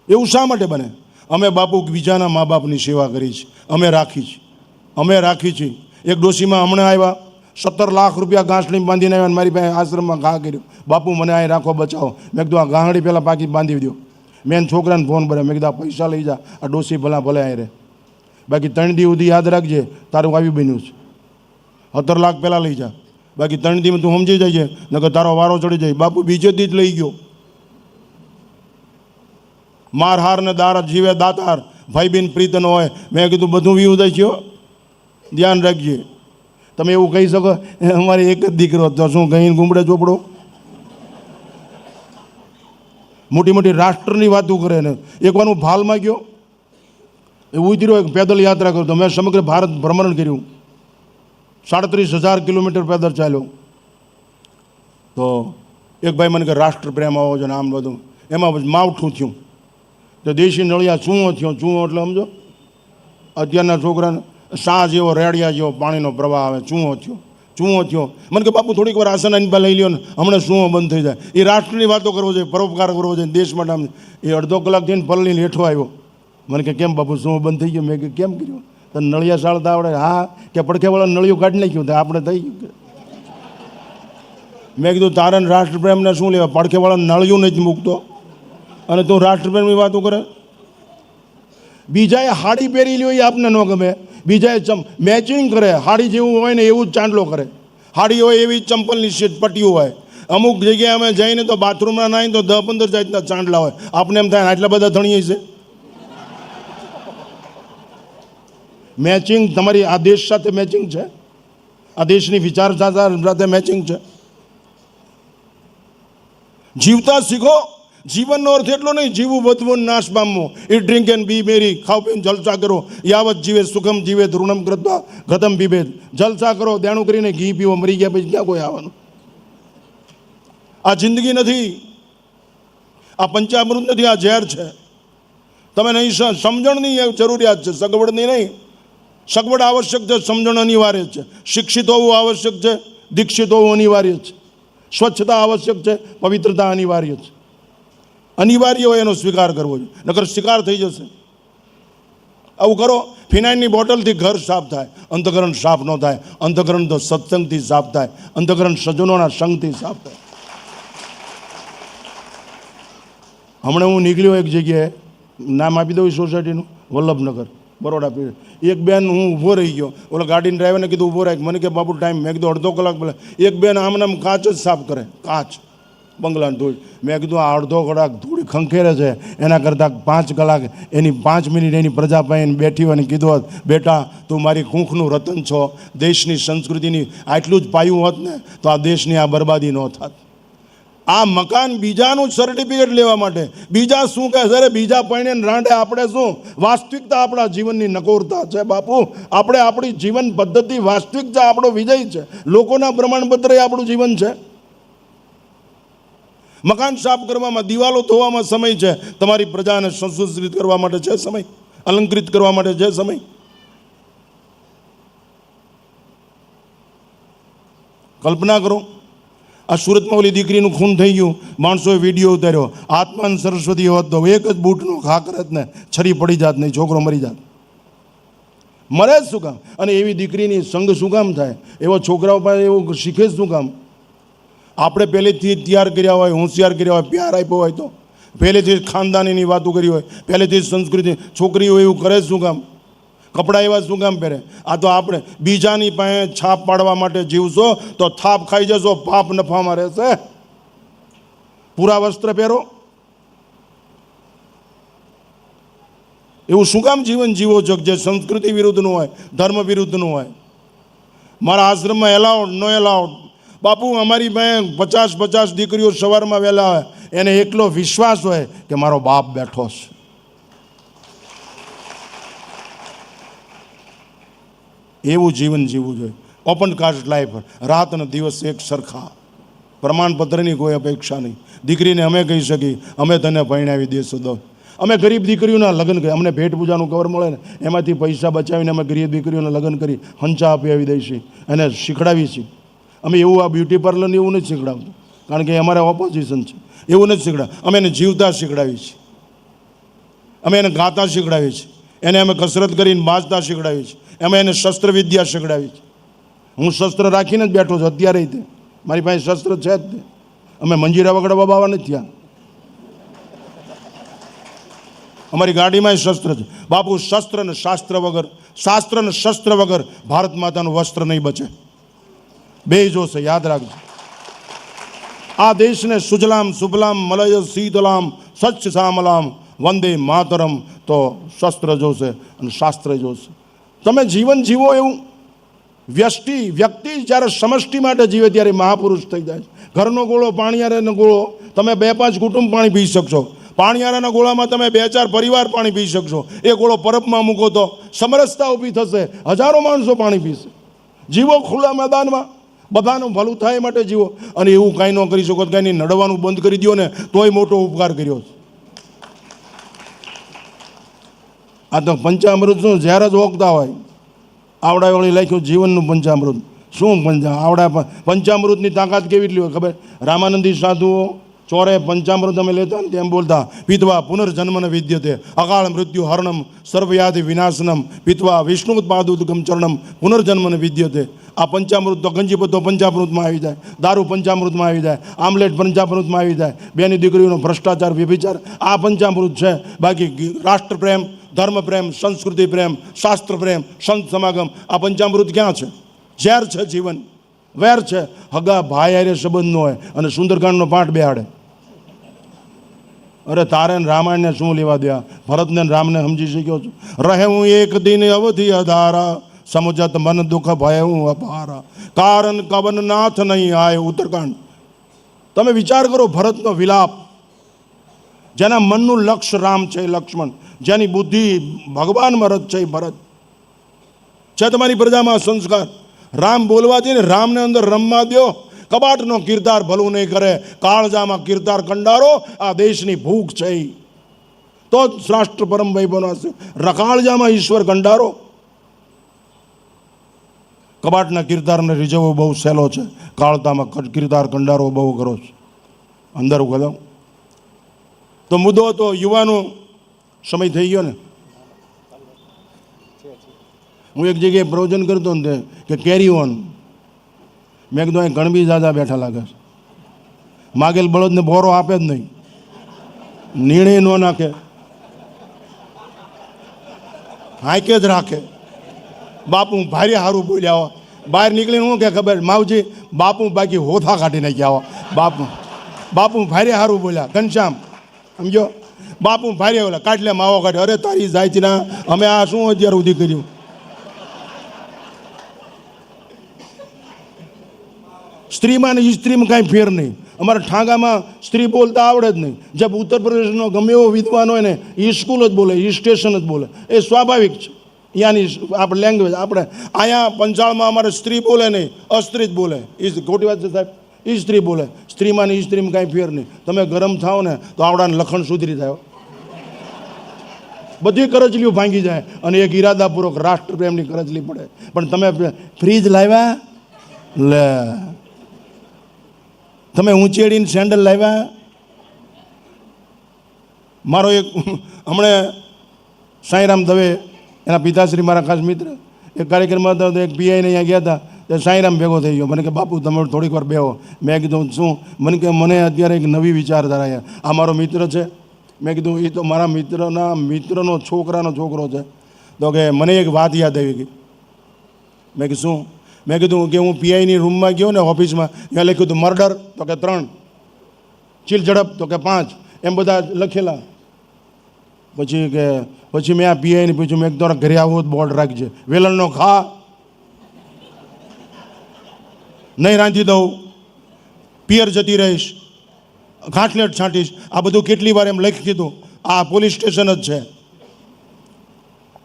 એવું શા માટે બને? અમે બાપુ બીજાના મા બાપની સેવા કરી છે, અમે રાખી છે. એક ડોશીમાં હમણાં આવ્યા, 17 લાખ રૂપિયા ગાંસડી બાંધીને આવ્યા, મારી પાસે આશ્રમમાં ઘા કર્યો. બાપુ મને અહીં રાખો, બચાવો. મેં કીધું આ ગાંહડી પહેલાં પાકી બાંધી દો. મેં છોકરાને ફોન કર્યો, મેં કીધું આ પૈસા લઈ જા, આ ડોસી ભલે અહીં રહે, બાકી 3 દી સુધી યાદ રાખજે તારું આવી બન્યું છે, 17 લાખ પહેલાં લઈ જા, બાકી 3 દીમાં તું સમજી જાય નકર તારો વારો ચડી જાય. બાપુ બીજે દી જ લઈ ગયો. માર હાર ને દાર જીવે દાતાર, ભાઈ બેન પ્રીત ન હોય. મેં કીધું બધું વી ઉદય થયો, ધ્યાન રાખજે. તમે એવું કહી શકો અમારે એક જ દીકરો તો શું ગઈને ગુમડે ચોપડો? મોટી મોટી રાષ્ટ્રની વાતો કરે ને. એકવાર હું ભાલમાં ગયો, એવું ઉતર્યો એક પેદલ યાત્રા કરતો. મેં સમગ્ર ભારત ભ્રમણ કર્યું, 37,000 કિલોમીટર પેદલ ચાલ્યો. તો એક ભાઈ મને કે રાષ્ટ્રપ્રેમ આવો છે ને આમ બધું, એમાં પછી માવઠું થયું. તો દેશી નળિયા ચૂંઓ થયો. ચૂંઓ એટલે સમજો, અત્યારના છોકરાને શાહ જેવો રેડિયા જેવો પાણીનો પ્રવાહ આવે, ચૂંઓ થયો. મને કે બાપુ થોડીક વાર આસન આની લઈ લ્યો ને, હમણાં ચૂંઓ બંધ થઈ જાય. એ રાષ્ટ્રની વાતો કરવો જોઈએ, પરોપકાર કરવો જોઈએ, દેશ માટે આમ. એ અડધો કલાક થઈને પલળીને હેઠો આવ્યો. મને કે કેમ બાપુ ચૂંઓ બંધ થઈ ગયો? મેં કે કેમ કર્યું? તો નળિયા સાળતા આવડે? હા. કે પડખેવાળા નળિયું કાઢી નાખ્યું, તો આપણે થઈ ગયું. મેં કીધું તારે રાષ્ટ્રપ્રેમને શું લેવા? પડખેવાળા નળિયું નથી મૂકતો અને તું રાષ્ટ્રપ્રેમની વાતો કરે. બીજાએ હાડી પહેરી લ્યો એ આપને ન ગમે, બીજાએ મેચિંગ કરે, હાડી જેવું હોય ને એવું જ ચાંદલો કરે. હાડી હોય એવી ચંપલની સીટ પટ્ટીઓ હોય. અમુક જગ્યાએ અમે જઈને તો બાથરૂમમાં નાહીને તો 10-15 જાતના ચાંદલા હોય. આપણે એમ થાય આટલા બધા ધણીએ છે. મેચિંગ તમારી આ દેશ સાથે મેચિંગ છે, આ દેશની વિચારધારા સાથે મેચિંગ છે. જીવતા શીખો. જીવનનો અર્થ એટલો નહીં જીવું વધવું નાશ પામવું. ઈ ડ્રિંક એન્ડ બી મેરી, ખાવ પીને જલસા કરો. યાવત જીવે સુખમ જીવે ઋણમ કૃત્વા ગતમ પીભેદ. જલસા કરો, દેણું કરીને ઘી પીવો, મરી ગયા પછી ક્યાં કોઈ આવવાનું? આ જિંદગી નથી, આ પંચામૃત નથી, આ ઝેર છે. તમે નહીં સમજણની જરૂરિયાત છે, સગવડની નહીં. સગવડ આવશ્યક છે, સમજણ અનિવાર્ય છે. શિક્ષિત હોવું આવશ્યક છે, દીક્ષિત હોવું અનિવાર્ય છે. સ્વચ્છતા આવશ્યક છે, પવિત્રતા અનિવાર્ય છે. અનિવાર્ય હોય એનો સ્વીકાર કરવો જોઈએ, નકર શિકાર થઈ જશે. આવું કરો. ફિનાઇલની બોટલથી ઘર સાફ થાય, અંતઃકરણ સાફ ન થાય. અંતઃકરણ તો સત્સંગથી સાફ થાય, અંતઃકરણ સજ્જનોના સંગથી સાફ થાય. હમણાં હું નીકળ્યો એક જગ્યાએ, નામ આપી દઉં સોસાયટીનું, વલ્લભનગર, બરોડા પીરિયડ. એક બેન, હું ઊભો રહી ગયો, ઓલા ગાડીને ડ્રાઈવરને કીધું ઊભો રાખ. મને કે બાપુ ટાઈમ. મેં કીધું અડધો કલાક પહેલાં. એક બેન આમ કાચ જ સાફ કરે, કાચ બંગલાની ધૂળ. મેં કીધું આ અડધો કલાક ધૂળ ખંખેરે છે, એના કરતાં 5 કલાક એની 5 મિનિટ એની પ્રજા પાસે બેઠી હોય ને કીધું હોત બેટા તું મારી કૂંખનું રતન છો, દેશની સંસ્કૃતિની આટલું જ પાયું હોત ને તો આ દેશની આ બરબાદી ન થાત. આ મકાન બીજાનું સર્ટિફિકેટ લેવા માટે, બીજા શું કહે છે, બીજા પૈણે રાંડે આપણે શું? વાસ્તવિકતા આપણા જીવનની નકોરતા છે બાપુ. આપણે આપણી જીવન પદ્ધતિ, વાસ્તવિકતા આપણો વિજય છે. લોકોના પ્રમાણપત્રે આપણું જીવન છે. મકાન સાફ કરવામાં, દિવાલો ધોવામાં સમય છે. તમારી પ્રજાને સંસ્કૃત કરવા માટે છે સમય, અલંકૃત કરવા માટે છે સમય. કલ્પના કરો, આ સુરતમાં ઓલી દીકરીનું ખૂન થઈ ગયું, માણસોએ વિડીયો ઉતાર્યો. આત્માન સરસ્વતી હોત તો એક જ બૂટનો ઘા કરત ને છરી પડી જાત નહીં, છોકરો મરી જાત. મરે જ શું કામ? અને એવી દીકરીની સંગ શું કામ થાય? એવા છોકરાઓ પાસે એવું શીખે શું કામ? આપણે પહેલેથી તૈયાર કર્યા હોય, હોશિયાર કર્યા હોય, પ્યાર આપ્યો હોય, તો પહેલેથી ખાનદાનીની વાતો કરી હોય, પહેલેથી સંસ્કૃતિ. છોકરીઓ એવું કરે શું કામ? કપડાં એવા શું કામ પહેરે? આ તો આપણે બીજાની પાસે છાપ પાડવા માટે જીવશો તો થાપ ખાઈ જશો, પાપ નફામાં રહેશે. પૂરા વસ્ત્ર પહેરો. એવું શું કામ જીવન જીવો છો જે સંસ્કૃતિ વિરુદ્ધનું હોય, ધર્મ વિરુદ્ધનું હોય? મારા આશ્રમમાં એલાઉડ નો એલાઉડ. બાપુ અમારી પાસે 50 દીકરીઓ સવારમાં વહેલા હોય, એને એકલો વિશ્વાસ હોય કે મારો બાપ બેઠો છે. એવું જીવન જીવવું જોઈએ. ઓપન કાસ્ટ લાઈફ, રાત અને દિવસ એક સરખા, પ્રમાણપત્રની કોઈ અપેક્ષા નહીં. દીકરીને અમે કહી શકીએ અમે તને પરણાવી દઈશું. દો અમે ગરીબ દીકરીઓના લગ્ન કરી, અમને ભેટ પૂજાનું કવર મળે ને એમાંથી પૈસા બચાવીને અમે ગરીબ દીકરીઓના લગ્ન કરી હંચા આપી આવી દઈશું અને શીખડાવી છીએ. અમે એવું આ બ્યુટી પાર્લરને એવું નથી શીખડાવતું, કારણ કે અમારે ઓપોઝિશન છે. એવું નથી શીખડાવ. અમે એને જીવતા શીખડાવીએ છીએ, અમે એને ગાતા શીખડાવીએ છીએ, એને અમે કસરત કરીને બાજતા શીખડાવીએ છીએ, અમે એને શસ્ત્ર વિદ્યા શીખડાવી છે. હું શસ્ત્ર રાખીને જ બેઠો છું અત્યારે. તે મારી પાસે શસ્ત્ર છે જ તે. અમે મંજીરા વગડા બાબા નથી થયા. અમારી ગાડીમાં શસ્ત્ર છે. બાપુ, શસ્ત્ર ને શાસ્ત્ર વગર, શાસ્ત્ર ને શસ્ત્ર વગર ભારત માતાનું વસ્ત્ર નહીં બચે. બે જોશે, યાદ રાખજો. આ દેશને સુજલામ સુફલામ મલય શીતલામ સ્વચ્છ શ્યામલામ વંદે માતરમ તો શસ્ત્ર જોશે અને શાસ્ત્ર જોશે. તમે જીવન જીવો એવું વ્યક્તિ જ્યારે સમષ્ટિ માટે જીવે ત્યારે મહાપુરુષ થઈ જાય. ઘરનો ગોળો, પાણીયારાનો ગોળો, તમે 2-5 કુટુંબ પાણી પી શકશો. પાણીયારાના ગોળામાં તમે 2-4 પરિવાર પાણી પી શકશો. એ ગોળો પરબમાં મૂકો તો સમરસતા ઊભી થશે, હજારો માણસો પાણી પીશે. જીવો ખુલ્લા મેદાનમાં, બધાનું ભલું થાય માટે જીવો. અને એવું કાંઈ ન કરી શકો, કાંઈ નહીં, નડવાનું બંધ કરી દો ને તોય મોટો ઉપકાર કર્યો છે. આ તો પંચામૃત શું, જ્યારે જ ઓગતા હોય આવડાવાળી લખ્યું જીવનનું પંચામૃત. શું આવડા પંચામૃતની તાકાત કેવી એટલી હોય ખબર? રામાનંદી સાધુઓ ચોરે પંચામૃત અમે લેતા ને તેમ બોલતા, પીતવા પુનર્જન્મને વિદ્યતે અકાળ મૃત્યુ હરણમ સર્વયાધિ વિનાશનમ પીતવા વિષ્ણુપાદુદગમ ચરણમ પુનર્જન્મને વિદ્યતે. આ પંચામૃત તો ગંજીપતો પંચામૃતમાં આવી જાય, દારૂ પંચામૃતમાં આવી જાય, આમલેટ પંચામૃતમાં આવી જાય, બેની દીકરીઓનો ભ્રષ્ટાચાર વ્યભિચાર આ પંચામૃત છે. બાકી રાષ્ટ્રપ્રેમ, ધર્મ પ્રેમ, સંસ્કૃતિ પ્રેમ, શાસ્ત્ર પ્રેમ, સંત સમાગમ આ પંચામૃત ક્યાં છે? ઝેર છે જીવન, વેર છે. હગા ભાઈ હારે સંબંધ ન હોય અને સુંદરકાંડનો પાઠ બેહાડે. અરે તારે ને રામાયણને શું લેવા દે? ભરતને રામને સમજી શક્યો છું. રહે હું એક દિન અવધિ અધારા સમજત મન દુઃખ ભય હું અપારા કારણ કવન નાથ નહીં આય. ઉત્તરકાંડ. તમે વિચાર કરો, ભરતનો વિલાપ, જેના મનનું લક્ષ્ય રામ છે લક્ષ્મણ, જેની બુદ્ધિ ભગવાનમાં રત છે ભરત છે. તમારી પ્રજામાં સંસ્કાર. રામ બોલવાથી ને રામને અંદર રમવા દો. કબાટનો કિરદાર ભલું નહીં કરે, કાળજામાં કિરદાર કંડારો. આ દેશની ભૂખ છે તો જ રાષ્ટ્ર પરમ વૈભવનો હશે. રકાળજામાં ઈશ્વર કંડારો. કબાટના કિરદારને રીઝવવો બહુ સહેલો છે, કાળતામાં કિરદાર કંડારો બહુ કરો છે. અંદર ઉગલો તો મુદ્દો તો યુવાનો સમય થઈ ગયો ને. હું એક જગ્યાએ પ્રવચન કરતો ને કે કેરી ઓન. મેં કીધું અહીં ગણબી દાદા બેઠા લાગે છે. માગેલ બળદને બોરો આપે જ નહીં, નિર્ણય ન નાખે, હાંકે જ રાખે. બાપુ ભારે સારું બોલ્યા હો. બહાર નીકળીને હું કે ખબર માવજી બાપુ બાકી હોથા કાઢી નાખ્યા હો. બાપુ ભારે સારું બોલ્યા. ઘનશ્યામ સમજો, બાપુ ભારે ઓલા કાઢલે માવો કાઢે. અરે તારી જાયતીના અમે આ શું અત્યાર સુધી કર્યું? સ્ત્રીમાં ને સ્ત્રીમાં કાંઈ ફેર નહીં. અમારા ઠાંગામાં સ્ત્રી બોલતા આવડે જ નહીં. જે ઉત્તર પ્રદેશનો ગમે એવો વિદ્વાન હોય ને એ સ્કૂલ જ બોલે, એ સ્ટેશન જ બોલે. એ સ્વાભાવિક છે અહીંયાની આપણે લેંગ્વેજ. આપણે અહીંયા પંચાળમાં અમારે સ્ત્રી બોલે નહીં, અસ્ત્રી જ બોલે. એ ખોટી વાત છે સાહેબ, એ સ્ત્રી બોલે. સ્ત્રીમાં ને સ્ત્રીમાં કાંઈ ફેર નહીં. તમે ગરમ થાવ ને તો આવડાને લખણ સુધરી થાય. બધી કરચલીઓ ભાંગી જાય અને એક ઈરાદાપૂર્વક રાષ્ટ્રપ્રેમની કરચલી પડે. પણ તમે ફ્રીજ લાવ્યા લે, તમે ઊંચેડીને સેન્ડલ લાવ્યા. મારો એક હમણે સાંઈરામ દવે, એના પિતાશ્રી મારા ખાસ મિત્ર, એક કાર્યક્રમમાં હતા તો એક પીઆઈને અહીંયા ગયા હતા. તો સાંઈરામ ભેગો થઈ ગયો. મને કે બાપુ તમે થોડીક વાર બેહો. મેં કીધું શું? મને કે મને અત્યારે એક નવી વિચારધારા છે. આ મારો મિત્ર છે. મેં કીધું એ તો મારા મિત્રનો છોકરાનો છોકરો છે. તો કે મને એક વાત યાદ આવી ગઈ. મેં કીધું શું? મેં કીધું કે હું પીઆઈની રૂમમાં ગયો ને ઓફિસમાં, ત્યાં લખ્યું હતું મર્ડર તો કે 3, ચીલ ઝડપ તો કે 5, એમ બધા લખેલા. પછી મેં આ પીઆઈને પૂછ્યું, મેં તારા ઘરે આવો જ બોર્ડ રાખજે. વેલણનો ખા, નહીં રાંધી દઉં, પિયર જતી રહીશ, ઘાટલેટ છાંટીશ. આ બધું કેટલી વાર એમ લખી કીધું. આ પોલીસ સ્ટેશન જ છે.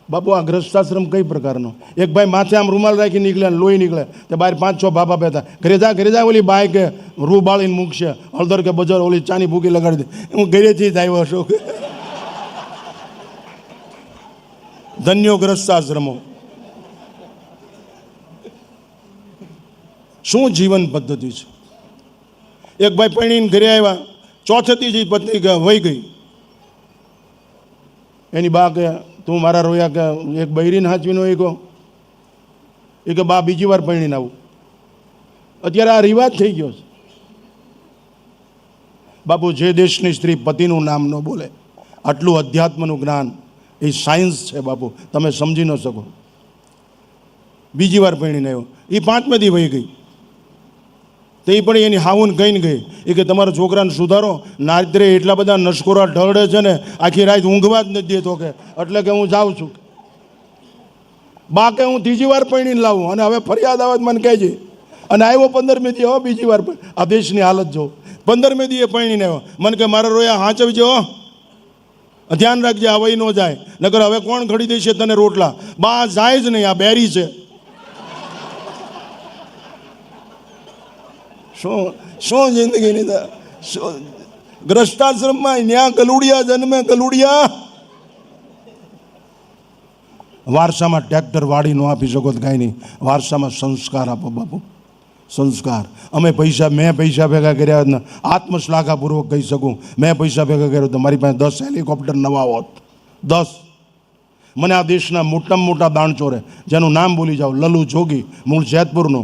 બાપુ આ ગ્રસ્તાશ્રમ કઈ પ્રકારનો? એક ભાઈ માથે આમ રૂમાલ રાખી નીકળે, લોહી નીકળે, તે બહાર 5-6 બાપા બેઠા. ઘરે જા ઓલી બાય કે રૂ બાળીને મૂકશે, હળદર કે બજાર ઓલી ચાની ભૂકી લગાડી દે. હું ઘરેથી જ આવ્યો છું. ધન્યો ગ્રસ્તાશ્રમો. શું જીવન પદ્ધતિ છે? એક ભાઈ પરણીને ઘરે આવ્યા, ચોથેથી જ પત્ની વહી ગઈ. એની બા કે તું મારા રોયા કે એક બૈરીને હાચવીનો એ કહો. એ કે બા બીજી વાર પરણીને આવું. અત્યારે આ રિવાજ થઈ ગયો છે. બાપુ જે દેશની સ્ત્રી પતિનું નામ ન બોલે, આટલું અધ્યાત્મનું જ્ઞાન એ સાયન્સ છે બાપુ, તમે સમજી ન શકો. બીજી વાર પરણીને આવ્યો, એ 5મી વહી ગઈ. તો એ પણ એની હાવન કહીને ગઈ એ કે તમારા છોકરાને સુધારો, નાત્રે એટલા બધા નસકોરા ઢળે છે ને આખી રાત ઊંઘવા જ નથી દેતો કે, એટલે કે હું જાઉં છું. બા કે હું ત્રીજી વાર પરણીને લાવું અને હવે ફરિયાદ આવે મને કહેજે. અને આવ્યો 15મી દી, હો બીજી વાર. આ દેશની હાલત જો, 15મી દી એ પરણીને આવ્યો, મને કે મારા રોયા હાંચવજો, ધ્યાન રાખજે આ વહી ન જાય, નકર હવે કોણ ઘડી દેશે તને રોટલા. બા જાય જ નહીં, આ બેરી છે. શું જિંદગીની શું ગ્રસ્તાશ્રમમાં ન્યા કલુડિયા જન્મે, કલુડિયા. વારસામાં ટ્રેક્ટર વાડી ન આપી શકો તો કાંઈ નહીં, વારસામાં સંસ્કાર આપો બાપુ, સંસ્કાર. અમે પૈસા, મેં પૈસા ભેગા કર્યા ને આત્મશ્લાઘાપૂર્વક કહી શકું, મેં પૈસા ભેગા કર્યો તો મારી પાસે 10 હેલિકોપ્ટર નવા હોત, 10. મને આ દેશના મોટામાં મોટા દાણચોરે, જેનું નામ બોલી જાઓ, લલ્લુ જોગી, મૂળ જેતપુરનો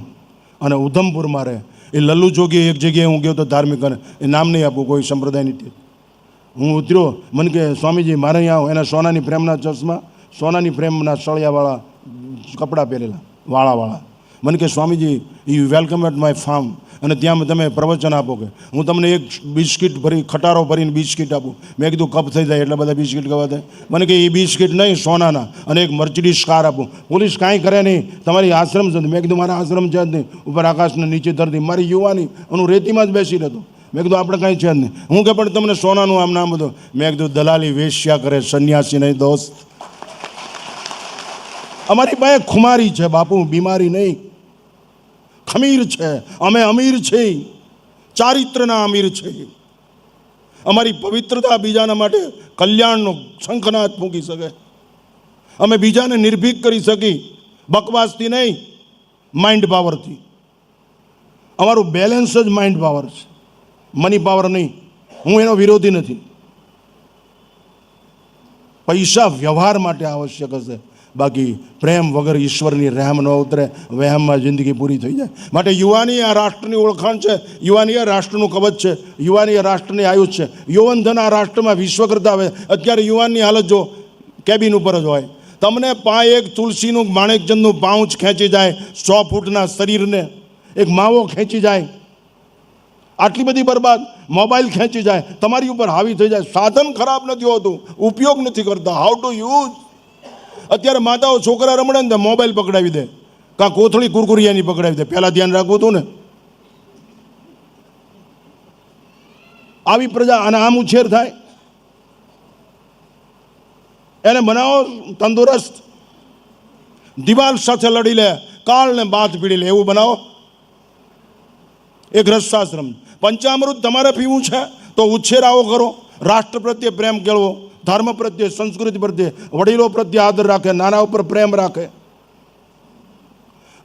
અને ઉધમપુરમાં રહે. એ લલ્લુ જોગી એક જગ્યાએ હું ગયો તો ધાર્મિક, અને એ નામ નહીં આપું કોઈ સંપ્રદાયની. હું ઉતર્યો, મને કે સ્વામીજી મારે અહીંયા આવો. એના સોનાની ફ્રેમના ચશ્મા, સોનાની ફ્રેમના સળિયાવાળા કપડાં પહેરેલા, વાળાવાળા. મને કે સ્વામીજી you welcome at my farm, અને ત્યાં તમે પ્રવચન આપો કે હું તમને એક બિસ્કિટ ભરી, ખટારો ભરીને બિસ્કિટ આપું. મેં કીધું કપ થઈ જાય એટલા બધા બિસ્કિટ કવા થાય. મને કે એ બિસ્કિટ નહીં, સોનાના, અને એક મર્સિડીઝ કાર આપું. પોલીસ કાંઈ કરે નહીં, તમારી આશ્રમ છે. મેં કીધું મારા આશ્રમ છે જ નહીં, ઉપર આકાશને નીચે ધરતી. મારી યુવાની હું રેતીમાં જ બેસી રહેતો. મેં કીધું આપણે કાંઈ છે જ નહીં. હું કે પણ તમને સોનાનું આમ નામ બધું. મેં કીધું દલાલી વેશ્યા કરે, સંન્યાસી નહીં દોસ્ત. અમારી પાસે ખુમારી છે બાપુ, બીમારી નહીં, ખમીર છે. અમે અમીર છીએ, ચારિત્રના અમીર છીએ. અમારી પવિત્રતા બીજાના માટે કલ્યાણનો શંખનાદ ફૂંકી શકે. અમે બીજાને નિર્ભીક કરી શકી, બકવાસથી નહીં, માઇન્ડ પાવરથી. અમારું બેલેન્સ જ માઇન્ડ પાવર છે, મની પાવર નહીં. હું એનો વિરોધી નથી. પૈસા વ્યવહાર માટે આવશ્યક હશે, બાકી પ્રેમ વગર ઈશ્વરની રહેમ ન ઉતરે, વહેમમાં જિંદગી પૂરી થઈ જાય. માટે યુવાની આ રાષ્ટ્રની ઓળખાણ છે, યુવાની આ રાષ્ટ્રનું કવચ છે, યુવાની આ રાષ્ટ્રની આયુષ છે. યૌવનધન આ રાષ્ટ્રમાં વિશ્વ કરતા આવે. અત્યારે યુવાનની હાલત જો, કેબિન ઉપર જ હોય. તમને એક તુલસીનું માણેકચંદનું પાઉચ ખેંચી જાય, 100 ફૂટના શરીરને એક માવો ખેંચી જાય. આટલી બધી બરબાદ. મોબાઈલ ખેંચી જાય, તમારી ઉપર હાવી થઈ જાય. સાધન ખરાબ નથી હોતું, ઉપયોગ નથી કરતા. How to use. અત્યારે માતાઓ છોકરા રમડે ને મોબાઈલ પકડાવી દે, કાં કોથળી કુરકુરિયાની પકડાવી દે. પહેલાં ધ્યાન રાખવું હતું ને. આવી પ્રજા અને આમ ઉછેર થાય. એને બનાવો તંદુરસ્ત, દિવાલ સાથે લડી લે, કાળને બાથ પીડી લે, એવું બનાવો. એક રસાશ્રમ. પંચામૃત તમારે પીવું છે તો ઉછેર આવો કરો. રાષ્ટ્ર પ્રત્યે પ્રેમ કેળવો, ધર્મ પ્રત્યે, સંસ્કૃતિ પ્રત્યે, વડીલો પ્રત્યે આદર રાખે, નાના ઉપર પ્રેમ રાખે.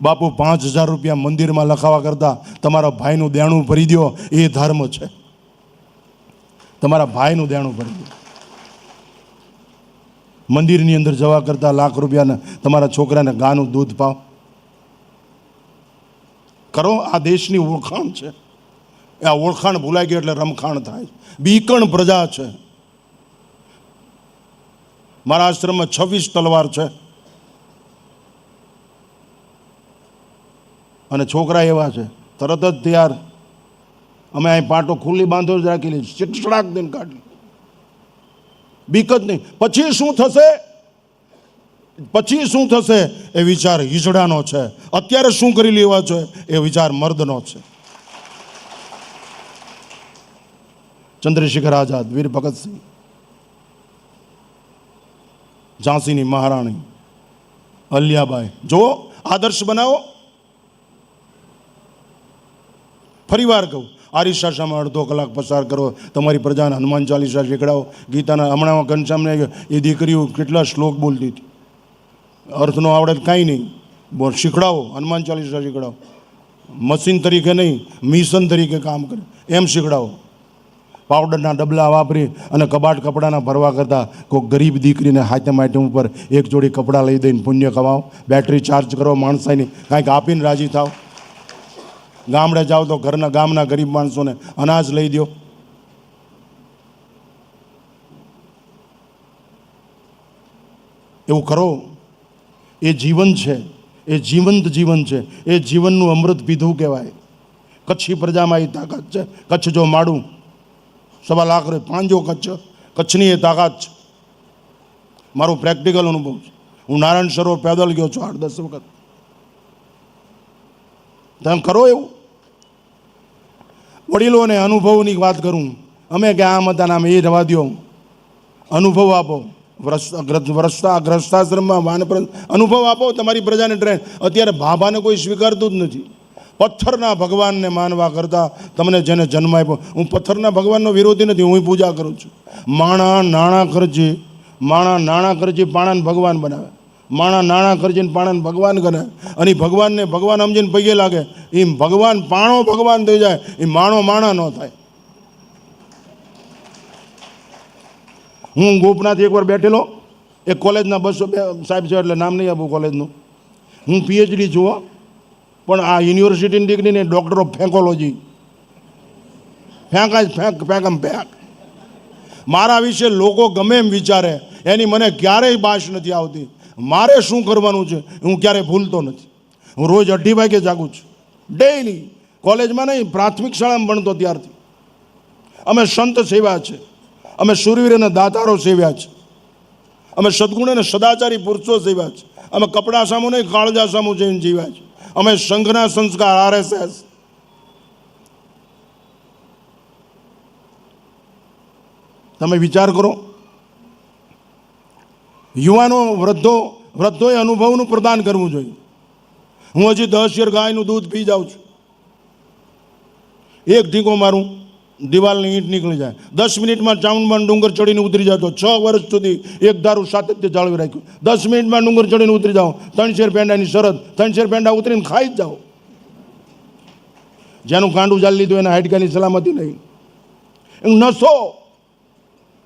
બાપુ 5000 રૂપિયા મંદિરમાં લખાવા કરતા તમારા ભાઈનું દેણું ભરી દો, એ ધર્મ છે. તમારા ભાઈનું દેણું ભરી દો. મંદિરની અંદર જવા કરતાં લાખ રૂપિયાને તમારા છોકરાને ગાનું દૂધ પાવ કરો. આ દેશની ઓળખાણ છે. આ ઓળખાણ ભૂલાઈ ગઈ એટલે રમખાણ થાય. બીકણ પ્રજા છે. મારા આશ્રમમાં 26 તલવાર છે, અને છોકરા એવા છે તરત જ તૈયાર. અમે અહીં પાટો ખુલ્લી બાંધો જ રાખી લઈએ, ચીટડાક દઈને કાઢી. બીક જ નહીં. પછી શું થશે, પછી શું થશે એ વિચાર હિજડાનો છે. અત્યારે શું કરી લેવા છે એ વિચાર મર્દનો છે. ચંદ્રશેખર આઝાદ, વીર ભગતસિંહ, ઝાંસીની મહારાણી, અલ્યાબાઈ. જો આદર્શ બનાવો. ફરી વાર કહું, આરિશાશામાં અડધો કલાક પસાર કરો, તમારી પ્રજાને હનુમાન ચાલીસા શીખડાવો. ગીતાના હમણાં ઘનશ્યામને એ દીકરીઓ કેટલા શ્લોક બોલતી હતી, અર્થનો આવડે કાંઈ નહીં, શીખડાવો. હનુમાન ચાલીસા શીખડાવો. મશીન તરીકે નહીં, મિશન તરીકે કામ કરે એમ શીખડાવો. પાવડરના ડબલા વાપરી અને કપડાના ભરવા કરતાં કોઈ ગરીબ દીકરીને હાથમ આઈટમ ઉપર એક જોડી કપડાં લઈ દઈને પુણ્ય કમાવો. બેટરી ચાર્જ કરો માણસાની, કાંઈક આપીને રાજી થાવ. ગામડે જાઓ તો ગામના ગરીબ માણસોને અનાજ લઈ દો. એવું કરો. એ જીવન છે, એ જીવંત જીવન છે, એ જીવનનું અમૃત પીધું કહેવાય. કચ્છી પ્રજામાં એ તાકાત છે. કચ્છ જો માડું 1.25 લાખ પાંજો કચ્છની એ તાકાત છે. મારો પ્રેક્ટિકલ અનુભવ છે. હું નારાયણ સરોવર પેદલ ગયો છું 8-10 વખત. તમે કરો એવું. વડીલોને અનુભવની વાત કરું. અમે કે આમ હતા ને આમ એ રવા દો. અનુભવ આપો. ગ્રસ્તાશ્રમમાં વાનપ્રસ્થ અનુભવ આપો તમારી પ્રજાને ટ્રેન. અત્યારે ભાભાને કોઈ સ્વીકારતું જ નથી. પથ્થરના ભગવાનને માનવા કરતાં તમને જેને જન્મ આપ્યો. હું પથ્થરના ભગવાનનો વિરોધી નથી, હું પૂજા કરું છું. માણા નાણાં ખર્ચી પાણાને ભગવાન બનાવે. માણા નાણાં ખર્ચીને પાણાને ભગવાન કરે અને ભગવાનને ભગવાન સમજીને પગે લાગે. એ ભગવાન પાણો ભગવાન થઈ જાય, એ માણો માણા ન થાય. હું ગોપનાથ એકવાર બેઠેલો, એક કોલેજના 200 સાહેબ છે એટલે નામ નહીં આપું કોલેજનું. હું પીએચડી છું, પણ આ યુનિવર્સિટીની ડિગ્રી ને ડૉક્ટર ઓફ ફેંકોલોજી. ફેંક. મારા વિશે લોકો ગમે એમ વિચારે, એની મને ક્યારેય બાશ નથી આવતી. મારે શું કરવાનું છે હું ક્યારેય ભૂલતો નથી. હું રોજ 2:30 વાગે જાગું છું, ડેઈલી. કોલેજમાં નહીં, પ્રાથમિક શાળામાં ભણતો ત્યારથી. અમે સંત સેવ્યા છે, અમે શૂરવીર અને દાતારો સેવ્યા છે, અમે સદગુણ અને સદાચારી પુરુષો સેવ્યા છે, અમે કપડા સામું નહીં કાળજા સામું જઈને જીવ્યા છે, અમે સંઘના સંસ્કાર RSS. તમે વિચાર કરો. યુવાનો વૃદ્ધોએ અનુભવનું પ્રદાન કરવું જોઈએ. હું હજી 10 શેર ગાયનું દૂધ પી જાઉં છું. એક ઢીકો મારું, દિવાલની ઈંટ નીકળી જાય. 10 મિનિટમાં ચામુંડમાં ડુંગર ચડીને ઉતરી જતો. 6 વર્ષ સુધી એક ધારું સાતત્ય જાળવી રાખ્યું. 10 મિનિટમાં ડુંગર ચડીને ઉતરી જાઓ. 3 શેર પેંડાની શરત, 3 શેર પેંડા ઉતરીને ખાઈ જ જાઓ. જેનું કાંડું ચાલી લીધું એના હાડકાની સલામતી નહીં. નસો.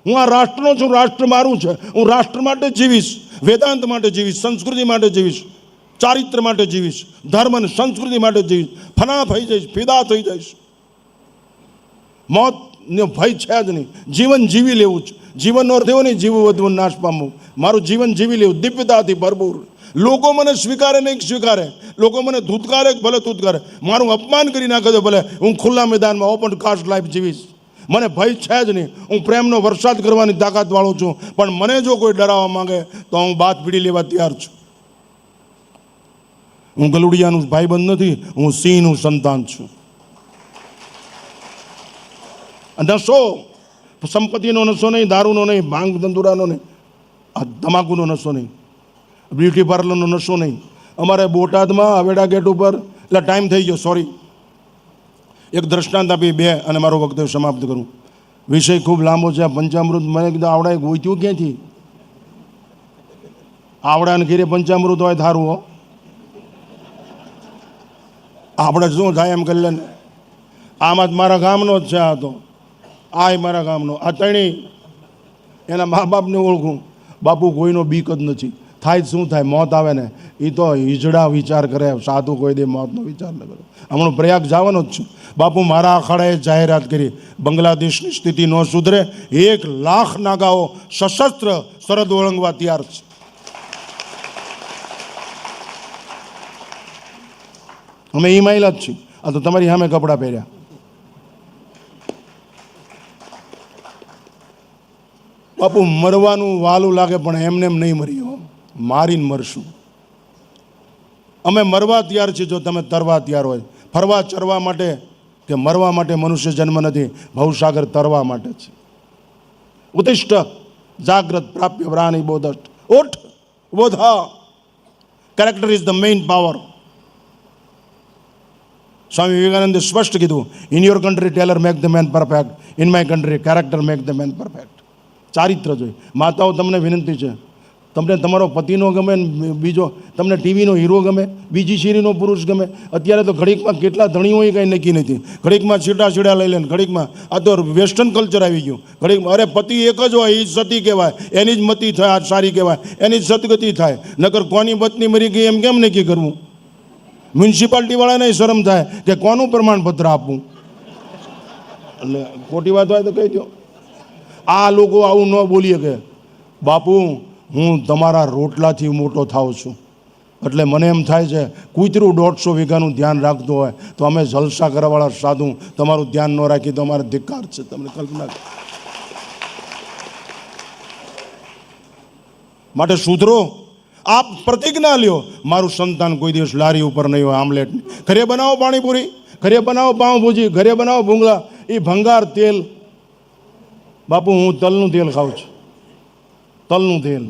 હું આ રાષ્ટ્રનો છું, રાષ્ટ્ર મારું છે. હું રાષ્ટ્ર માટે જીવીશ, વેદાંત માટે જીવીશ, સંસ્કૃતિ માટે જીવીશ, ચારિત્ર માટે જીવીશ, ધર્મ અને સંસ્કૃતિ માટે જીવીશ. ફના થઈ જઈશ, ફિદા થઈ જઈશ. મોતનો ભય છે જ નહીં. જીવન જીવી લેવું છે. જીવનનો અર્થ એવો નહીં જીવવું વધવું નાશ પામવું. મારું જીવન જીવી લેવું દિવ્યતાથી ભરપૂર. લોકો મને સ્વીકારે નહીં સ્વીકારે, લોકો મને ધૂતકારે ભલે ધૂતકારે, મારું અપમાન કરી નાખે તો ભલે, હું ખુલ્લા મેદાનમાં ઓપન કાસ્ટ લાઈફ જીવીશ. મને ભય છે જ નહીં. હું પ્રેમનો વરસાદ કરવાની તાકાતવાળો છું. પણ મને જો કોઈ ડરાવવા માંગે તો હું બાત પીડી લેવા તૈયાર છું. હું ગલુડિયાનું ભાઈબંધ નથી, હું સિંહનું સંતાન છું. નશો, સંપત્તિનો નશો નહીં, દારૂનો નહીં, ભાંગ ધંધુરાનો નહીં, આ તમાકુનો નશો નહીં, બ્યુટી પાર્લરનો નશો નહીં. અમારે બોટાદમાં હવેડા ગેટ ઉપર, એટલે ટાઈમ થઈ ગયો, સોરી, એક દ્રષ્ટાંત આપી 2 અને મારો વક્તવ્ય સમાપ્ત કરું. વિષય ખૂબ લાંબો છે. પંચામૃત મને કીધું આવડાય ગોત્યું ક્યાંથી? આવડાને ઘેરે પંચામૃત હોય થારું હો. આપણે શું થાય એમ કરી લે ને. આમાં જ મારા ગામનો જ છે. આ તો આ મારા ગામનો. આ ત્રણેય એના મા બાપને ઓળખું. બાપુ કોઈનો બીક જ નથી. થાય શું થાય, મોત આવે ને એ તો હિજડા વિચાર કરે, સાધુ કોઈ દે મોતનો વિચાર ન કરે. હમણાં પ્રયાગ જવાનો જ છું. બાપુ મારા અખાડાએ જાહેરાત કરી, બાંગ્લાદેશની સ્થિતિ ન સુધરે, 1 લાખ નાગાઓ સશસ્ત્ર સરહદ ઓળંગવા તૈયાર છે. અમે ઈમાઈલ જ છીએ. આ તો તમારી સામે કપડાં પહેર્યા. બાપુ મરવાનું વાલું લાગે પણ એમને એમ નહીં મરી, મારીને મરશું. અમે મરવા તૈયાર છીએ જો તમે તરવા તૈયાર હોય. ફરવા ચરવા માટે કે મરવા માટે મનુષ્ય જન્મ નથી, ભવસાગર તરવા માટે છે. ઉત્તિષ્ઠ જાગ્રત પ્રાપ્ય પ્રાણી બોધષ્ટ. ઉઠ બોધા. Character is the main power. Swami વિવેકાનંદે સ્પષ્ટ કીધું, in your country tailor make the man perfect, in my country character make the man perfect. ચારિત્ર જોઈએ. માતાઓ તમને વિનંતી છે, તમને તમારો પતિનો ગમે ને બીજો તમને ટીવીનો હીરો ગમે, બીજી શેરીનો પુરુષ ગમે. અત્યારે તો ઘડીકમાં કેટલા ધણીઓ એ કંઈ નક્કી નથી. ઘડીકમાં છીટા લઈ લે ને ઘડીકમાં. આ તો વેસ્ટર્ન કલ્ચર આવી ગયું. ઘડીકમાં અરે પતિ એક જ હોય, એ જ સતી કહેવાય, એની જ મતી થાય, આ સારી કહેવાય, એની જ સદગતિ થાય. નકર કોની પત્ની મરી ગઈ એમ કેમ નક્કી કરવું? મ્યુનિસિપાલિટીવાળાને શરમ થાય કે કોનું પ્રમાણપત્ર આપવું. એટલે ખોટી વાત હોય તો કહી દો. આ લોકો આવું ન બોલીએ કે બાપુ હું તમારા રોટલાથી મોટો થાઉં છું. એટલે મને એમ થાય છે કૂતરું 150 વીઘાનું ધ્યાન રાખતું હોય તો અમે જલસા કરવાવાળા સાધુ તમારું ધ્યાન ન રાખી તો અમારે ધિક્કાર છે. તમને કલ્પના માટે સુધરો. આપ પ્રતિજ્ઞા લ્યો, મારું સંતાન કોઈ દિવસ લારી ઉપર નહીં હોય આમલેટની. ઘરે બનાવો પાણીપુરી, ઘરે બનાવો પાઉંભાજી, ઘરે બનાવો ભૂંગળા, એ ભંગાર તેલ. બાપુ હું તલનું તેલ ખાઉં છું, તલનું તેલ.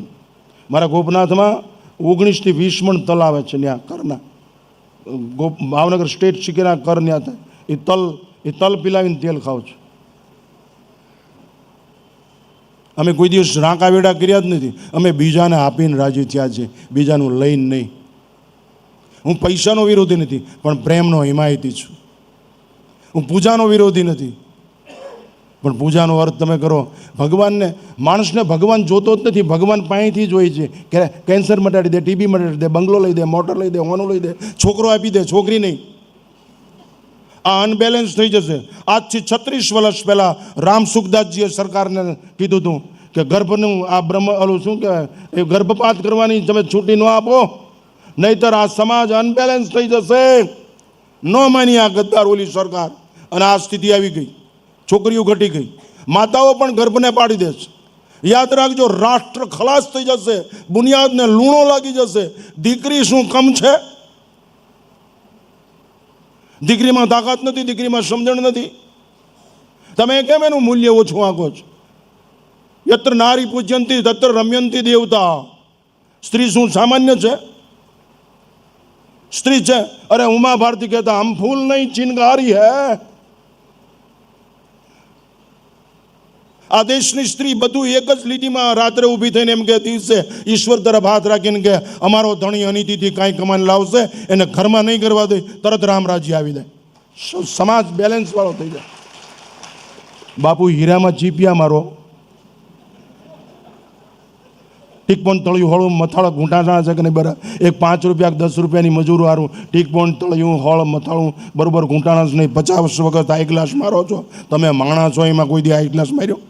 મારા ગોપનાથમાં 19 થી 20 મણ તલ આવે છે ત્યાં કરના. ભાવનગર સ્ટેટ સિકેના કર ત્યાં થાય. એ તલ પીલાવીને તેલ ખાઉં છું. અમે કોઈ દિવસ રાંકા વેડા કર્યા જ નથી. અમે બીજાને આપીને રાજી થયા છે, બીજાનું લઈને નહીં. હું પૈસાનો વિરોધી નથી, પણ પ્રેમનો હિમાયતી છું. હું પૂજાનો વિરોધી નથી, પણ પૂજાનો અર્થ તમે કરો. ભગવાનને, માણસને ભગવાન જોતો જ નથી, ભગવાન પાસેથી જ હોય છે. કે કેન્સર મટાડી દે, ટીબી મટાડી દે, બંગલો લઈ દે, મોટર લઈ દે, હોનું લઈ દે, છોકરો આપી દે, છોકરી નહીં. આ અનબેલેન્સ થઈ જશે. આજથી 36 વર્ષ પહેલાં રામ સુખદાસજીએ સરકારને કીધું હતું કે ગર્ભનું આ ઓલું શું કહેવાય, એ ગર્ભપાત કરવાની તમે છૂટી ન આપો, નહીંતર આ સમાજ અનબેલેન્સ થઈ જશે. ન માની આ ગદ્દાર ઓલી સરકાર, અને આ સ્થિતિ આવી ગઈ. છોકરીઓ ઘટી ગઈ, માતાઓ પણ ગર્ભને પાડી દે છે. યાદ રાખજો, રાષ્ટ્ર ખલાસ થઈ જશે, બુનિયાદને લૂણો લાગી જશે. દીકરી શું કમ છે? દીકરીમાં તાકાત નથી, દીકરીમાં સમજણ નથી. તમે કેમ એનું મૂલ્ય ઓછું આંકો છો? યત્ર નારી પૂજ્યંતી તત્ર રમ્યંતી દેવતા. સ્ત્રી શું સામાન્ય છે? સ્ત્રી છે. અરે ઉમા ભારતી કહેતા હમ ફૂલ નહીં ચિનગારી હૈ. આ દેશની સ્ત્રી બધું એક જ લીટીમાં રાત્રે ઊભી થઈને એમ કે દિવસે ઈશ્વર તરફ હાથ રાખીને કે અમારો ધણી અનિતિથી કાંઈ કમાન લાવશે, એને ઘરમાં નહીં કરવા દે, તરત રામ રાજ્ય આવી જાય. સમાજ બેલેન્સ વાળો થઈ જાય. બાપુ હીરામાં ચીપિયા મારો, ટીકપોન તળિયું હળું મથાળું ઘૂંટાણા છે કે નહીં બરાબર? એક 5 રૂપિયા 10 રૂપિયાની મજૂરી હારું ટીકપોન તળિયું હળ મથાળું બરોબર ઘૂંટાણા જ નહીં. 50 વખત હાઈ ક્લાસ મારો છો તમે, માણા છો, એમાં કોઈ દી હાઈ ક્લાસ માર્યો?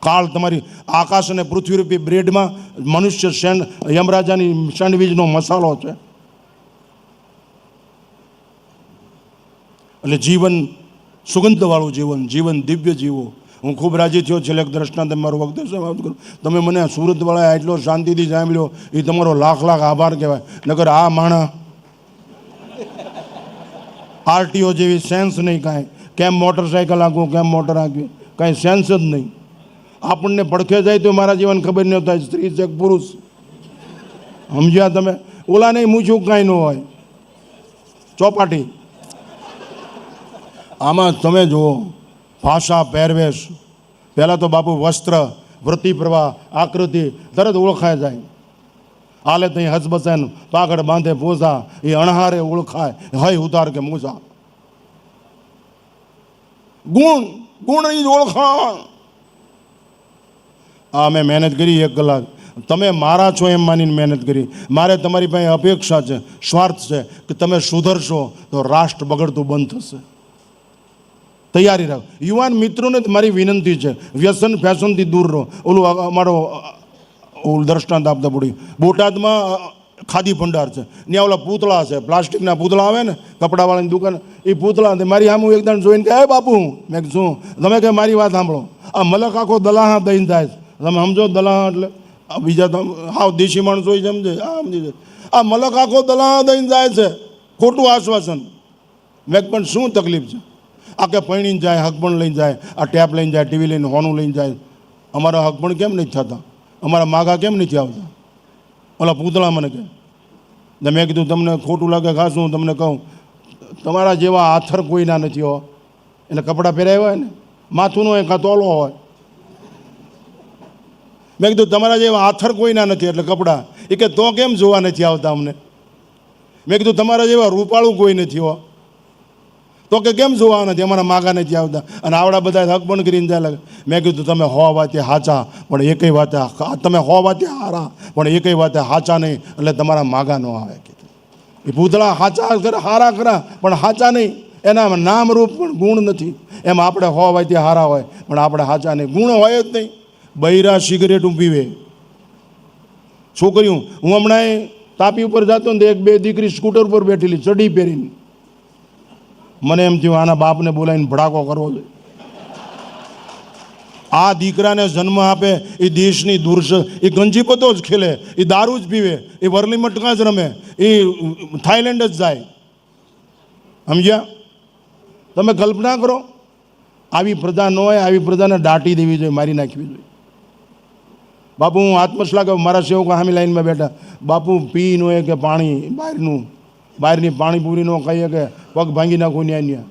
કાળ તમારી આકાશ અને પૃથ્વી રૂપી બ્રેડમાં મનુષ્ય યમરાજાની સેન્ડવિચનો મસાલો છે. એટલે જીવન સુગંધવાળું જીવન, જીવન દિવ્ય જીવો. હું ખૂબ રાજી થયો. છેલ્લે એક દ્રષ્ટાંત મારું વખતે સમાપ્ત કરું. તમે મને સુરતવાળા એટલો શાંતિથી સાંભળ્યો, એ તમારો લાખ લાખ આભાર કહેવાય. નકર આ માણા આરટીઓ જેવી સેન્સ નહીં કાંઈ. કેમ મોટરસાઇકલ આંકવું, કેમ મોટર આંકવી, કાંઈ સેન્સ જ નહીં. આપણને પડખે જાય તો મારા જીવન ખબર નહીં થાય સ્ત્રી છે કે પુરુષ. સમજ્યા તમે? ઓલા નહીં મૂછું કાંઈ ન હોય, ચોપાટી. આમાં તમે જુઓ, ભાષા, પહેરવેશ. પહેલાં તો બાપુ વસ્ત્ર, વૃત્તિ પ્રવાહ, આકૃતિ તરત ઓળખાય જાય. હાલે ત્યાં હસબસન, પાઘડ બાંધે પોસા, એ અણહારે ઓળખાય, હય ઉતાર કે મૂસા. ગુણ, ગુણની જ ઓળખાણ. આ મેં મહેનત કરી 1 કલાક. તમે મારા છો એમ માનીને મહેનત કરી. મારે તમારી પાસે અપેક્ષા છે, સ્વાર્થ છે કે તમે સુધરશો તો રાષ્ટ્ર બગડતું બંધ થશે. તૈયારી રાખો. યુવાન મિત્રોને મારી વિનંતી છે, વ્યસન ફેશનથી દૂર રહો. ઓલું અમારો ઓલું દ્રષ્ટાંત આપતા પડી, બોટાદમાં ખાદી ભંડાર છે, ત્યાં ઓલા પૂતળા છે, પ્લાસ્ટિકના પૂતળા આવે ને કપડાવાળાની દુકાન, એ પૂતળા મારી આમ એકદમ જોઈને કે હે બાપુ, મેં શું? તમે કે મારી વાત સાંભળો, આ મલક આખો દલાહા દઈને થાય. તમે સમજો દલાહા એટલે? બીજા તો હાવ દેશી માણસો સમજે, આ સમજી જાય. આ મલક આખો દલાહા દઈને જાય છે, ખોટું આશ્વાસન. મેં પણ શું તકલીફ છે? આ કે પૈણીને જાય, હકપણ લઈને જાય, આ ટેપ લઈને જાય, ટીવી લઈને, હોનું લઈને જાય. અમારા હકપણ કેમ નથી થતા? અમારા માગા કેમ નથી આવતા? ઓલા પૂતળા મને કહે. મેં કીધું તમને ખોટું લાગે ખાસ હું તમને કહું, તમારા જેવા આથર કોઈના નથી હો. એટલે કપડાં પહેરાવ્યા હોય ને, માથું હોય કાં તોલો હોય. મેં કીધું તમારા જેવા આથર કોઈના નથી એટલે કપડાં. એ કે તો કેમ જોવા નથી આવતા અમને? મેં કીધું તમારા જેવા રૂપાળું કોઈ નથી હો. તો કે કેમ જોવા નથી? અમારા માગા નથી આવતા. અને આવડા બધા હક પણ કરીને જાય લાગે. મેં કીધું તમે હો વાતે હાચા, પણ એકય વાતે તમે હો વાતે હારા, પણ એકય વાતે હાચા નહીં, એટલે તમારા માગા ન આવે. એ પૂતળા હાચા કરે, હારા ખરા, પણ હાચા નહીં. એના નામ રૂપ પણ ગુણ નથી. એમ આપણે હો વાતે હારા હોય, પણ આપણે હાચા નહીં, ગુણ હોય જ નહીં. બૈરા સિગરેટ પીવે, છોકરીઓ, હું હમણાં તાપી ઉપર જતો ને તો એક બે દીકરી સ્કૂટર પર બેઠેલી ચડી પહેરીને, મને એમ થયું આના બાપને બોલાવીને ભડાકો કરવો જોઈએ. આ દીકરાને જન્મ આપે એ દેશની દુર્શ, એ ગંજીપતો જ ખેલે, એ દારૂ જ પીવે, એ વરલી મટકા જ રમે, એ થાઈલેન્ડ જ જાય. સમજ્યા? તમે કલ્પના કરો, આવી પ્રજા ન હોય, આવી પ્રજાને દાટી દેવી જોઈએ, મારી નાખવી જોઈએ. બાપુ હું આત્મશ્લાઘ, મારા સેવકો સામી લાઈનમાં બેઠા, બાપુ પી ન હોય કે પાણી બહારની પાણીપુરી ન કહીએ કે પગ ભાંગી નાખું ન્યા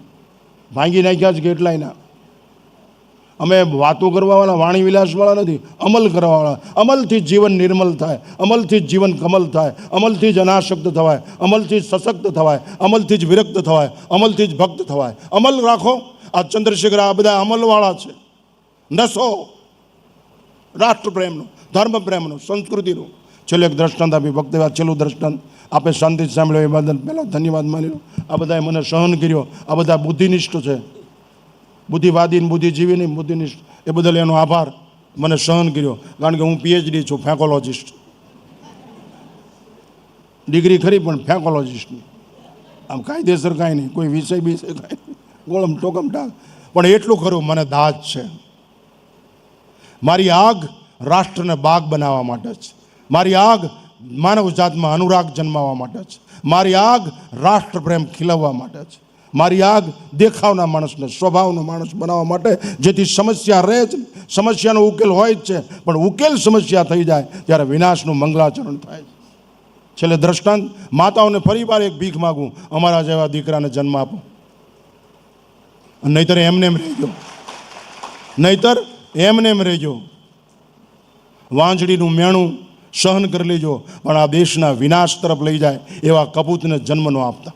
ભાંગી નાખ્યા છે કેટલાયના. અમે વાતો કરવાવાળા, વાણી વિલાસવાળા નથી, અમલ કરવાવાળા. અમલથી જીવન નિર્મલ થાય, અમલથી જીવન કમલ થાય, અમલથી જ અનાસક્ત થવાય, અમલથી જ સશક્ત થવાય, અમલથી જ વિરક્ત થવાય, અમલથી જ ભક્ત થવાય. અમલ રાખો. આ ચંદ્રશેખર આ બધા અમલવાળા છે. નશો રાષ્ટ્રપ્રેમનો, ધર્મપ્રેમનો, સંસ્કૃતિનો. છેલ્લે એક દ્રષ્ટાંત આપી, વખતે છેલ્લું દ્રષ્ટાંત આપે શાંતિથી સાંભળ્યો એ બદલ પહેલાં ધન્યવાદ માની લો. આ બધાએ મને સહન કર્યો. આ બધા બુદ્ધિનિષ્ઠ છે, બુદ્ધિવાદી, બુદ્ધિજીવી નહીં, બુદ્ધિનિષ્ઠ. એ બદલ એનો આભાર. મને સહન કર્યો, કારણ કે હું PhD છું, ફેકોલોજીસ્ટ. ડિગ્રી ખરી પણ ફેકોલોજીસ્ટની. આમ કાયદેસર કાંઈ નહીં, કોઈ વિષય કાંઈ નહીં, ગોળમ ટોકમ ટાક. પણ એટલું ખરું, મને દાજ છે. મારી આગ રાષ્ટ્રને બાગ બનાવવા માટે છે. મારી આગ માનવ જાતમાં અનુરાગ જન્માવવા માટે છે. મારી આગ રાષ્ટ્રપ્રેમ ખીલવવા માટે છે. મારી આગ દેખાવના માણસને સ્વભાવનો માણસ બનાવવા માટે, જેથી સમસ્યા રહે જ, સમસ્યાનો ઉકેલ હોય જ છે, પણ ઉકેલ સમસ્યા થઈ જાય ત્યારે વિનાશનું મંગલાચરણ થાય. છેલ્લે દ્રષ્ટાંત, માતાઓને ફરીવાર એક ભીખ માગું, અમારા જેવા દીકરાને જન્મ આપો. નહીતર એમને એમ રહેજો, નહીતર એમને એમ રહેજો. વાંજળીનું મેણું સહન કરી લેજો, પણ આ દેશના વિનાશ તરફ લઈ જાય એવા કપૂતને જન્મ ન આપતા.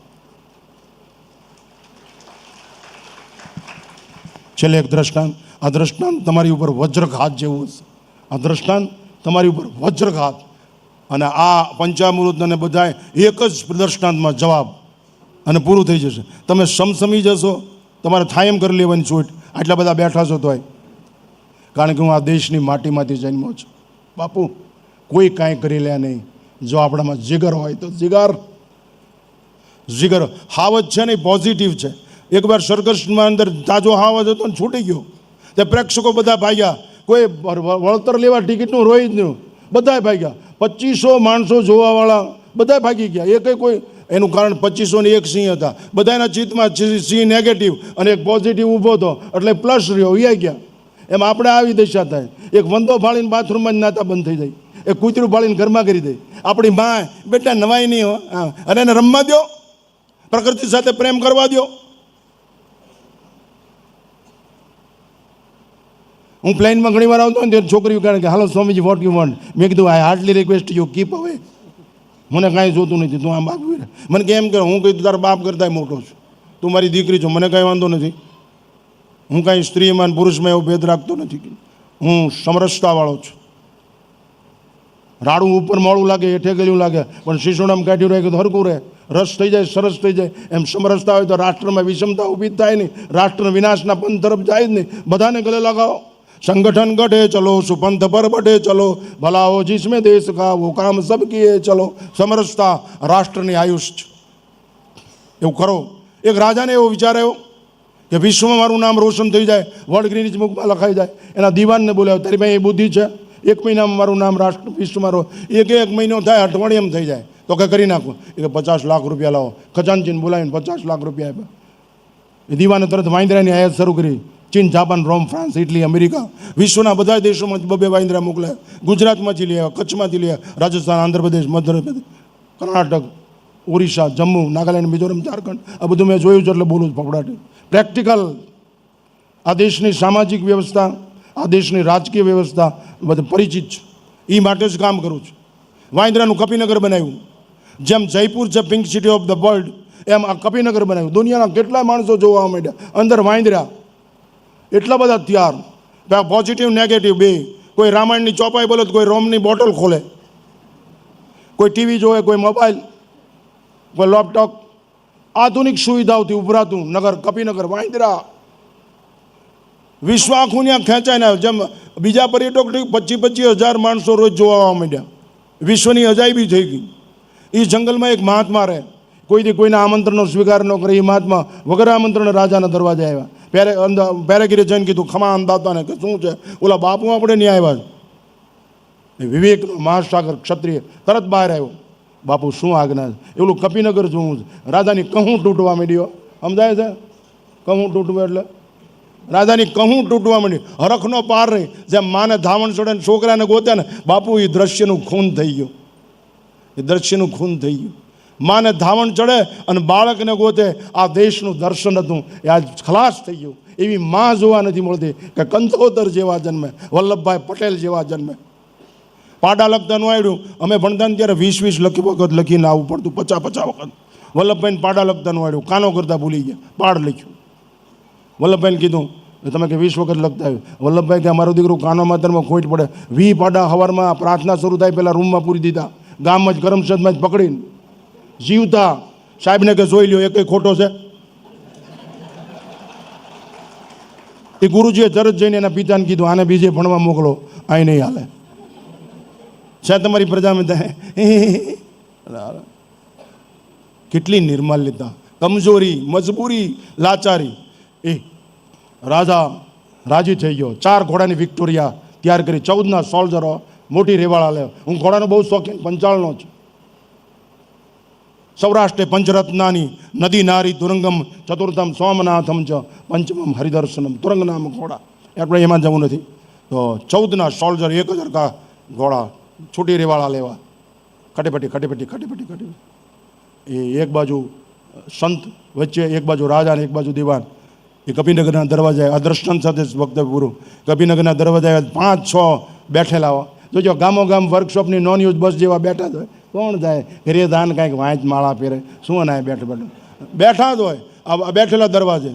છેલ્લે એક દ્રષ્ટાંત, આ દ્રષ્ટાંત તમારી ઉપર વજ્રઘાત જેવું હશે. આ દ્રષ્ટાંત તમારી ઉપર વજ્રઘાત. અને આ પંચામૃત અને બધા એક જ દ્રષ્ટાંતમાં જવાબ અને પૂરું થઈ જશે. તમે સમસમી જશો, તમારે થાય એમ કરી લેવાની છૂટ. આટલા બધા બેઠા છો તોય, કારણ કે હું આ દેશની માટીમાંથી જન્મ્યો છું. બાપુ કોઈ કાંઈ કરી લે નહીં, જો આપણામાં જીગર હોય તો. જીગર હાવજ છે ને, પોઝિટિવ છે. એકવાર સર્કસમાં અંદર તાજો હાવજ હતો ને, છૂટી ગયો. તે પ્રેક્ષકો બધા ભાગ્યા, કોઈ વળતર લેવા ટિકિટનું રોઈ જ નહીં, બધા ભાગ્યા. 2500 માણસો જોવાવાળા બધા ભાગી ગયા. એ કંઈ કોઈ એનું કારણ 2501 સિંહ હતા. બધાના ચિત્તમાં સિંહ નેગેટિવ અને એક પોઝિટિવ ઊભો હતો, એટલે પ્લસ રહ્યો, એ ગયા. એમ આપણે આવી દશા થાય. એક વંદો ફાળીને બાથરૂમમાં જ નાતા બંધ થઈ જાય, એક કૂતરું ફાળીને ઘરમાં કરી દે. આપણી માં, બેટા નવાઈ નહીં હો, અને એને રમવા દો, પ્રકૃતિ સાથે પ્રેમ કરવા દો. હું પ્લેનમાં ઘણી વાર આવતો હોય ને ત્યારે છોકરીઓ કહે કે હાલો સ્વામીજી, વોટ યુ વોન્ટ. મેં કીધું આઈ હાર્ડલી રિક્વેસ્ટ યુ કીપ અવે. મને કાંઈ જોતું નથી, તું આમ આગળ. મને કે એમ કે હું કીધું તારા બાપ કરતાં મોટો છું, તું મારી દીકરી છું, મને કાંઈ વાંધો નથી. હું કાંઈ સ્ત્રીમાં પુરુષમાં એવો ભેદ રાખતો નથી. હું સમરસતાવાળો છું. રાડું ઉપર મોડું લાગે, હેઠે ગયેલું લાગે, પણ શિશુડામ કાઢ્યું રહે તો હરકું રહે, રસ થઈ જાય, સરસ થઈ જાય. એમ સમરસતા હોય તો રાષ્ટ્રમાં વિષમતા ઊભી જ થાય નહીં, રાષ્ટ્ર વિનાશના પંથ તરફ જાય જ નહીં. બધાને ગલે લગાવો. संगठन गठे चलो, सुपंथ पर बढ़े चलो, भला हो जिसमें देश का वो काम सब किए चलो. समरसता રાષ્ટ્રની આયુષ છે. એવું કરો. એક રાજાને એવો વિચાર આવ્યો કે વિશ્વમાં મારું નામ રોશન થઈ જાય, વર્લ્ડ ગ્રીનિચ બુકમાં લખાઈ જાય. એના દિવાનને બોલાવ્યો, તારી પાસે એ બુદ્ધિ છે? 1 મહિનામાં મારું નામ રાષ્ટ્ર વિશ્વમાં એક મહિનો થાય, અઠવાડિયામાં થઈ જાય, તો કે કરી નાખું. એ 50 લાખ રૂપિયા લાવો. ખજાનચીને બોલાવીને 50 લાખ રૂપિયા આપ્યા. એ દિવાને તરત વાંદરાની આયાત શરૂ કરી. ચીન, જાપાન, રોમ, ફ્રાન્સ, ઇટલી, અમેરિકા, વિશ્વના બધા દેશોમાં 2 વાંદરા મોકલ્યા. ગુજરાતમાંથી લઈ આવ્યા, કચ્છમાંથી લઈ આવ્યા, રાજસ્થાન, આંધ્રપ્રદેશ, મધ્યપ્રદેશ, કર્ણાટક, ઓરિસ્સા, જમ્મુ, નાગાલેન્ડ, મિઝોરમ, ઝારખંડ. આ બધું મેં જોયું છે એટલે બોલું છું ફફડાટી. પ્રેક્ટિકલ આ દેશની સામાજિક વ્યવસ્થા, આ દેશની રાજકીય વ્યવસ્થા બધું પરિચિત છે. એ માટે જ કામ કરું છું. વાંદરાનું કપિનગર બનાવ્યું. જેમ જયપુર છે pink city of the world, એમ આ કપિનગર બનાવ્યું. દુનિયાના કેટલા માણસો જોવા માંડ્યા, અંદર વાંદરા એટલા બધા તૈયાર. પોઝિટિવ નેગેટિવ બે. કોઈ રામાયણની ચોપાઈ બોલે તો કોઈ રોમની બોટલ ખોલે, કોઈ ટીવી જોવે, કોઈ મોબાઈલ, કોઈ લેપટોપ. આધુનિક સુવિધાઓથી ઉભરાતું નગર કપિનગર, વાંદરા. વિશ્વ આખું ત્યાં ખેંચાય ને. જેમ બીજા પર્યટક 25,000 માણસો રોજ જોવા માંડ્યા. વિશ્વની અજાયબી થઈ ગઈ. એ જંગલમાં એક મહાત્મા રહે, કોઈથી કોઈના આમંત્રણનો સ્વીકાર ન કરે. એ મહાત્મા વગર આમંત્રણ રાજાના દરવાજે આવ્યા. પેરેગીરે જઈને કીધું ખમા અંદાતાને કે શું છે, ઓલા બાપુ આપણે નહીં આવ્યા છે. એ વિવેકનો મહાસાગર ક્ષત્રિય તરત બહાર આવ્યો. બાપુ શું આજ્ઞા છે? એવું કપીનગર જોવું છે. રાજાની કહું તૂટવા માંડ્યો. સમજાય છે? કહું તૂટવું એટલે રાજાની કહું તૂટવા માંડી. હરખનો પાર નહીં. જેમ માને ધાવણ ચડે ને છોકરાને ગોત્યા ને, બાપુ એ દ્રશ્યનું ખૂન થઈ ગયું. એ દ્રશ્યનું ખૂન થઈ ગયું. માને ધાવણ ચડે અને બાળકને ગોતે. આ દેશનું દર્શન હતું એ આજ ખલાસ થઈ ગયું. એવી માં જોવા નથી મળતી કે કંથોતર જેવા જન્મે, વલ્લભભાઈ પટેલ જેવા જન્મે. પાડા લખતા ન આવડ્યું. અમે ભણતા ને ત્યારે 20 વખત લખીને આવવું પડતું, 50 વખત. વલ્લભભાઈને પાડા લખતા ન આવડ્યું, કાનો કરતા ભૂલી ગયા, પાડ લખ્યું. વલ્લભભાઈને કીધું તમે કે 20 વખત લખતા આવ્યું. વલ્લભભાઈ કે અમારું દીકરું કાનો માતરમાં ખોટ પડે. 20 પાડા સવારમાં પ્રાર્થના શરૂ થાય પહેલાં રૂમમાં પૂરી દીધા. ગામમાં જ કરમસદમાં જ પકડીને જીવતા. સાહેબને કે જોઈ લ્યો એક ખોટો છે. એ ગુરુજીએ તરત જઈને એના પિતાને કીધું આને બીજે ભણવા મોકલો, અહીં નહીં હાલે છે તમારી પ્રજામાં. કેટલી નિર્માલ્યતા, કમજોરી, મજબૂરી, લાચારી. એ રાજા રાજી થઈ ગયો. 4 ઘોડાની વિક્ટોરિયા તૈયાર કરી, 14ના સોલ્જરો, મોટી રેવાળા લે. હું ઘોડાનો બહુ શોખીન, પંચાળનો છું. સૌરાષ્ટ્રે પંચરત્નાની નદી નારી તુરંગમ ચતુર્થમ સોમનાથમ ચ પંચમમ હરિદર્શનમ તુરંગનામ ઘોડા. આપણે એમાં જવું નથી. તો 14ના સોલ્જર 1000 ઘોડા, છૂટી રેવાળા લેવા. ખટેપટી. એ એક બાજુ સંત વચ્ચે, એક બાજુ રાજા ને એક બાજુ દિવાન. એ કપિનગરના દરવાજા અદર્શન સાથે વક્તવ્ય પૂરું. કપિનગરના દરવાજા 5-6 બેઠેલા હોય. જોજો ગામો ગામ વર્કશોપની નોન યુઝ બસ જેવા બેઠા જ હોય. કોણ જાય ઘરે ધાન કાંઈક વાંચ માળા પહેરે, શું ના બેઠા જ હોય. આ બેઠેલા દરવાજે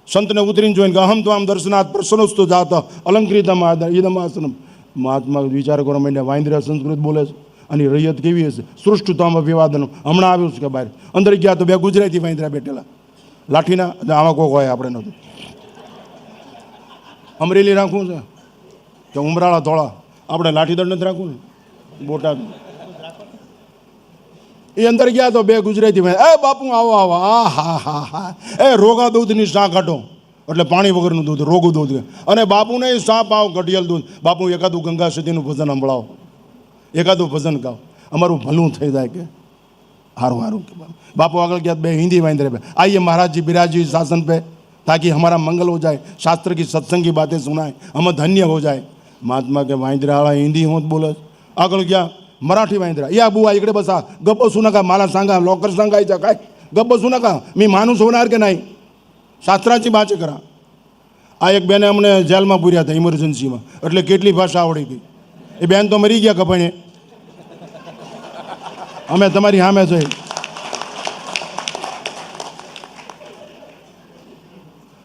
સંતને ઉતરીને જોઈને કે અહમ તો આમ દર્શનાથ પ્રસન્નસ્તો જાતા અલંકૃતમાં ઈદમાસનમ. મહાત્મા વિચાર કરો માંડ્યા. વાંદરા સંસ્કૃત બોલે છે અને રૈયત કેવી હશે? સૃષ્ટિતામ અભિવાદનમ. હમણાં આવ્યું છે કે બહાર અંદર ગયા તો 2 ગુજરાતી વાંદરા બેઠેલા લાઠીના. આમાં કોક હોય, આપણે નહોતું. અમરેલી રાખવું છે કે ઉમરાળા ધોળા? આપણે લાઠીદળ નથી રાખવું ને, બોટાદ. એ અંદર ગયા તો 2 ગુજરાતી એ બાપુ આવો આવો. હા. એ રોગા દૂધની શા કાઢો, એટલે પાણી વગરનું દૂધ, રોગું દૂધ. અને બાપુને શા પાવ, ઘડિયાળ દૂધ. બાપુ એકાદું ગંગા સતીનું ભજન સંભળાવો, એકાદું ભજન ગાઓ, અમારું ભલું થઈ જાય. કે हारू के बापू आगे क्या 2 हिंदी वाइंदरे पे आइए महाराज जी बिराजी शासन पे, ताकि हमारा मंगल हो जाए, शास्त्र की सत्संग की बातें सुनाए, हम धन्य हो जाए. महात्मा के वाइंदरा वाला हिंदी होत बोले. आगे क्या मराठी वाइंदरा या बुआ इकडे बसा, गप्प बसू नका, मला सांगा लवकर सांगायचं काय, गप्प बसू नका, मी माणूस होणार की नाही, शास्त्राची भाषा करा. આ એક બેને અમને જેલમાં પૂર્યા હતા ઇમરજન્સીમાં, એટલે કેટલી ભાષા આવડી ગઈ. એ બેન તો મરી ગયા કપણે, અમે તમારી સામે જોઈ.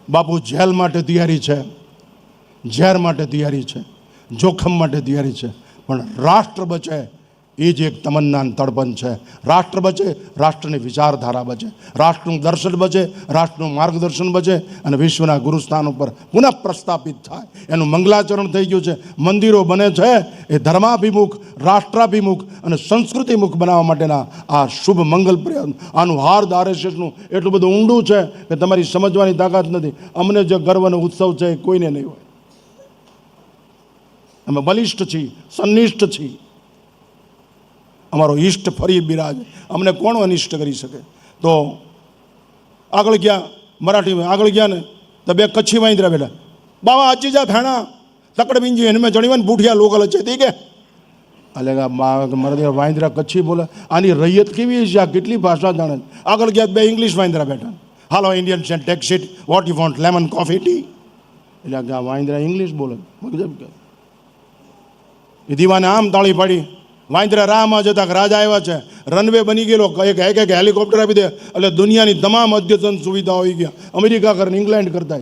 બાપુ જેલ માટે તૈયારી છે, ઝેર માટે તૈયારી છે, જોખમ માટે તૈયારી છે, પણ રાષ્ટ્ર બચે એ જ એક તમન્ના તડપણ છે. રાષ્ટ્ર બચે, રાષ્ટ્રની વિચારધારા બચે, રાષ્ટ્રનું દર્શન બચે, રાષ્ટ્રનું માર્ગદર્શન બચે અને વિશ્વના ગુરુસ્થાન ઉપર પુનઃ પ્રસ્થાપિત થાય. એનું મંગલાચરણ થઈ ગયું છે. મંદિરો બને છે એ ધર્માભિમુખ, રાષ્ટ્રાભિમુખ અને સંસ્કૃતિમુખ બનાવવા માટેના આ શુભ મંગલ પ્રયત્ન. આનું હાર્દ આરએસએસનું એટલું બધું ઊંડું છે કે તમારી સમજવાની તાકાત નથી. અમને જે ગર્વ અને ઉત્સવ છે એ કોઈને નહીં હોય. અમે બલિષ્ઠ છીએ, સંનિષ્ઠ છીએ. અમારો ઈષ્ટ ફરી બિરાજે, અમને કોણ અનિષ્ટ કરી શકે. તો આગળ ગયા મરાઠીમાં, આગળ ગયા ને તો 2 કચ્છી વાંદરા બેઠા. બાવા અચી જા ફેણા તકડ બીંજી એને મેં જણીવાને બુઠિયા લોકલ છે તે કે અલે મારા વાંદરા કચ્છી બોલે. આની રૈયત કેવી છે, આ કેટલી ભાષા જાણે. આગળ ગયા 2 ઇંગ્લિશ વાંદરા બેઠા. હાલો ઇન્ડિયન છે, take seat, what you want, lemon coffee tea. એટલે આ વાંદરા ઇંગ્લિશ બોલે. એ દીવાને આમ તાળી પાડી. વાંદરા રાહમાં જતા રાજા આવ્યા છે, રનવે બની ગયેલો, એક હેલિકોપ્ટર આપી દે એટલે દુનિયાની તમામ અદ્યતન સુવિધાઓ આવી ગયા. અમેરિકા કરીને ઇંગ્લેન્ડ કરતા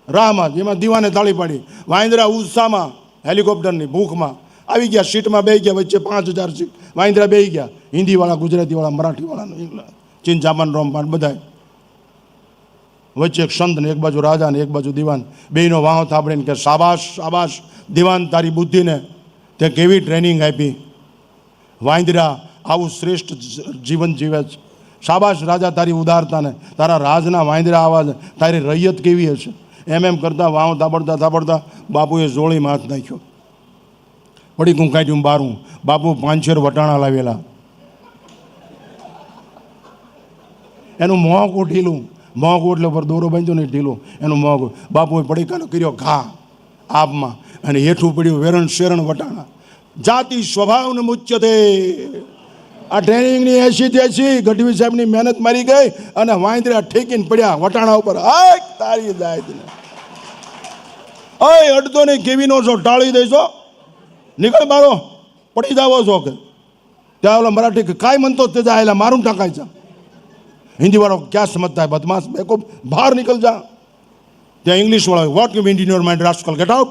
રાહમાં જ. એમાં દીવાને તાળી પાડી. વાંદરા ઉત્સાહમાં હેલિકોપ્ટરની ભૂખમાં આવી ગયા, સીટમાં બેસી ગયા. વચ્ચે 5000 સીટ, વાંદરા બેસી ગયા. હિન્દીવાળા, ગુજરાતીવાળા, મરાઠીવાળાનો, ઇંગ્લેન્ડ, ચીન, જાપાન, રોમપાન બધા. વચ્ચે એક સંત ને એક બાજુ રાજા ને એક બાજુ દીવાન. બેયનો વાહો થાપડીને કે શાબાશ શાબાશ દીવાન, તારી બુદ્ધિને તે કેવી ટ્રેનિંગ આપી. વાંદરા આવું શ્રેષ્ઠ જીવન જીવે છે. શાબાશ રાજા તારી ઉદારતાને, તારા રાજના વાંદરા આવા છે, તારી રૈયત કેવી હશે. એમ કરતાં વાવ તાબડતા બાપુએ જોળીમાં હાથ નાખ્યો. પડીકું કાઢ્યું બારું. બાપુ 5 શેર વટાણા લાવેલા. એનું મોંઘું ઢીલું, મોંઘું એટલે ઉપર દોરો બાંધ્યો ને ઢીલું, એનું મોંઘું. બાપુએ પડીકાનો કર્યો ઘા આપમાં, અને હેઠું પડ્યું વેરણ શેરણ વટાણા. જાતિ સ્વભાવને મુચ્યતે. આ ટ્રેનિંગની 80 ગઢવી સાહેબની મહેનત મારી ગઈ, અને વાંદરા ઠેકીને પડ્યા વટાણા ઉપર. આ તારી દાયતને અય અડતો નહીં, કેવીનો છો, ટાળી દઈશો, નીકળ મારો, પડી જાવો છો કે. ત્યાં ઓલા મરાઠી કે કાંઈ મનતો તે જાયેલા મારું ટાંકાય છે. हिंदी वालों क्या समझता है बदमाश, मेरे को बाहर निकल जा. ત્યાં ઇંગ્લિશ વાળા what you mean in your mind rascal, get out.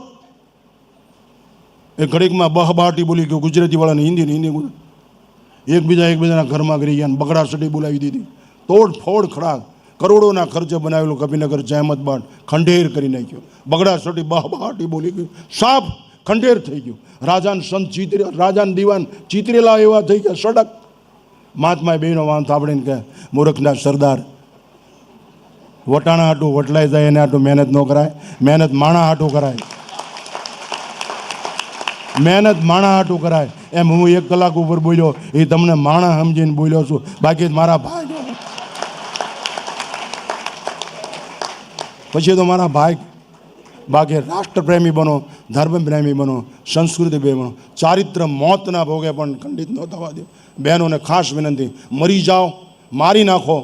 એ ઘડીકમાં બહબાટી બોલી ગયો ગુજરાતી વાળાને હિન્દી એકબીજાના ઘરમાં કરી ગયા, બગડા સટી બોલાવી દીધી. તોડ ફોડ ખડા કરોડોના ખર્ચે બનાવેલું કપિનગર જહેમત બાદ ખંડેર કરી નાખ્યો. બગડા સટી બહબાટી બોલી ગયું, સાફ ખંડેર થઈ ગયું. રાજાન સંત ચિતરે, રાજાન દીવાન ચિતરેલા એવા થઈ ગયા સડક. મહાત્માએ બેનો વાંધો સાંભળીને કે મૂર્ખના સરદાર, વટાણા હાટું વટલાઈ જાય એને હાટું મહેનત ન કરાય, મહેનત માણા હાટું કરાય, મહેનત માણા હાટું કરાય. એમ હું 1 કલાક ઉપર બોલ્યો એ તમને માણા સમજીને બોલ્યો છું, બાકી મારા ભાઈ પછી તો મારા ભાઈ. બાકી રાષ્ટ્રપ્રેમી બનો, ધર્મપ્રેમી બનો, સંસ્કૃતિ બનો, ચારિત્ર મોતના ભોગે પણ ખંડિત ન થવા દો. બહેનોને ખાસ વિનંતી, મરી જાઓ, મારી નાખો,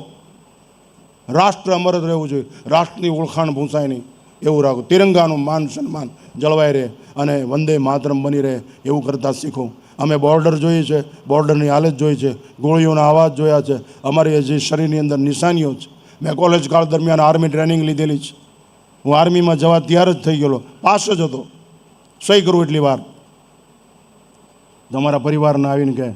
રાષ્ટ્ર અમરત રહેવું જોઈએ, રાષ્ટ્રની ઓળખાણ ભૂંસાય નહીં એવું રાખો. તિરંગાનું માન સન્માન જળવાઈ રહે અને વંદે માતરમ બની રહે એવું કરતાં શીખો. અમે બોર્ડર જોઈએ છે, બોર્ડરની હાલત જોઈ છે, ગોળીઓના અવાજ જોયા છે, અમારી જે શરીરની અંદર નિશાનીઓ છે. મેં કોલેજ કાળ દરમિયાન આર્મી ટ્રેનિંગ લીધેલી છે. હું આર્મીમાં જવા તૈયાર જ થઈ ગયેલો, પાસ જ હતો, સહી કરું એટલી વાર. તમારા પરિવારને આવીને કહે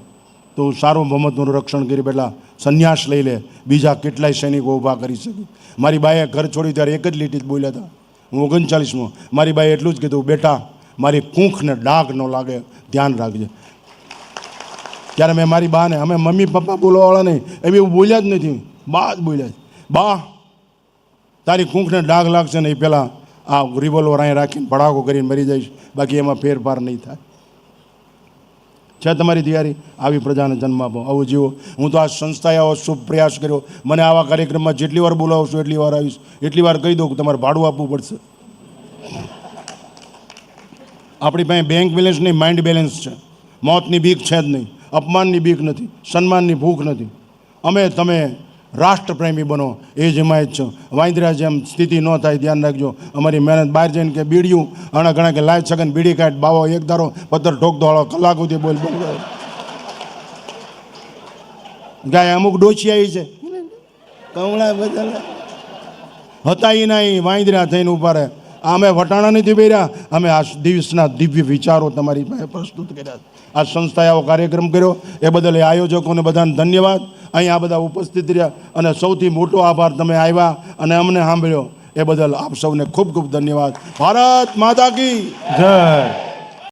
તો સાર્વભૌમત્વનું રક્ષણ કરી પહેલાં સંન્યાસ લઈ લે, બીજા કેટલાય સૈનિકો ઊભા કરી શકે. મારી બાઈએ ઘર છોડી ત્યારે એક જ લીટી જ બોલ્યા હતા. હું 39માં, મારી બાઈએ એટલું જ કીધું, બેટા મારી કૂંખને ડાઘ ન લાગે, ધ્યાન રાખજે. ત્યારે મેં મારી બાને, અમે મમ્મી પપ્પા બોલવાવાળા નહીં, એવી એવું બોલ્યા જ નથી, બા જ બોલ્યા. બા તારી કૂંખને ડાઘ લાગશે ને એ પહેલાં આ રિવોલ્વર અહીં રાખીને ભડાકો કરીને મરી જઈશ, બાકી એમાં ફેરફાર નહીં થાય. છે તમારી તૈયારી? આવી પ્રજાને જન્મ આપો, આવું જીવો. હું તો આ સંસ્થાએ આવો શુભ પ્રયાસ કર્યો. મને આવા કાર્યક્રમમાં જેટલી વાર બોલાવશો એટલી વાર આવીશ, એટલી વાર કહી દઉં કે તમારે ભાડું આપવું પડશે. આપણી પાસે બેંક બેલેન્સ નહીં, માઇન્ડ બેલેન્સ છે. મોતની બીક છે જ નહીં, અપમાનની બીક નથી, સન્માનની ભૂખ નથી. અમે તમે રાષ્ટ્રપ્રેમી બનો એ જ હિમાયત છે. વાંદરા જેમ સ્થિતિ ન થાય ધ્યાન રાખજો. અમારી મહેનત બહાર જઈને કે બીડીયું આણા ઘણા કે લાય છગન બીડી કાઢ બાવો એક ધારો પથ્થર ઠોક દોડો કલાક સુધી બોલ ગાય. અમુક ડોછી આવી છે કમળા બધા હતા એ ના વાંદરા થઈને ઉભા રહે. અમે વટાણા નથી બેર્યા, અમે આ દિવસના દિવ્ય વિચારો તમારી પાસે પ્રસ્તુત કર્યા. આ સંસ્થાએ આવો કાર્યક્રમ કર્યો એ બદલ એ આયોજકોને બધાને ધન્યવાદ. અહીં આ બધા ઉપસ્થિત રહ્યા અને સૌથી મોટો આભાર, તમે આવ્યા અને અમને સાંભળ્યો એ બદલ આપ સૌને ખૂબ ખૂબ ધન્યવાદ. ભારત માતા કી જય.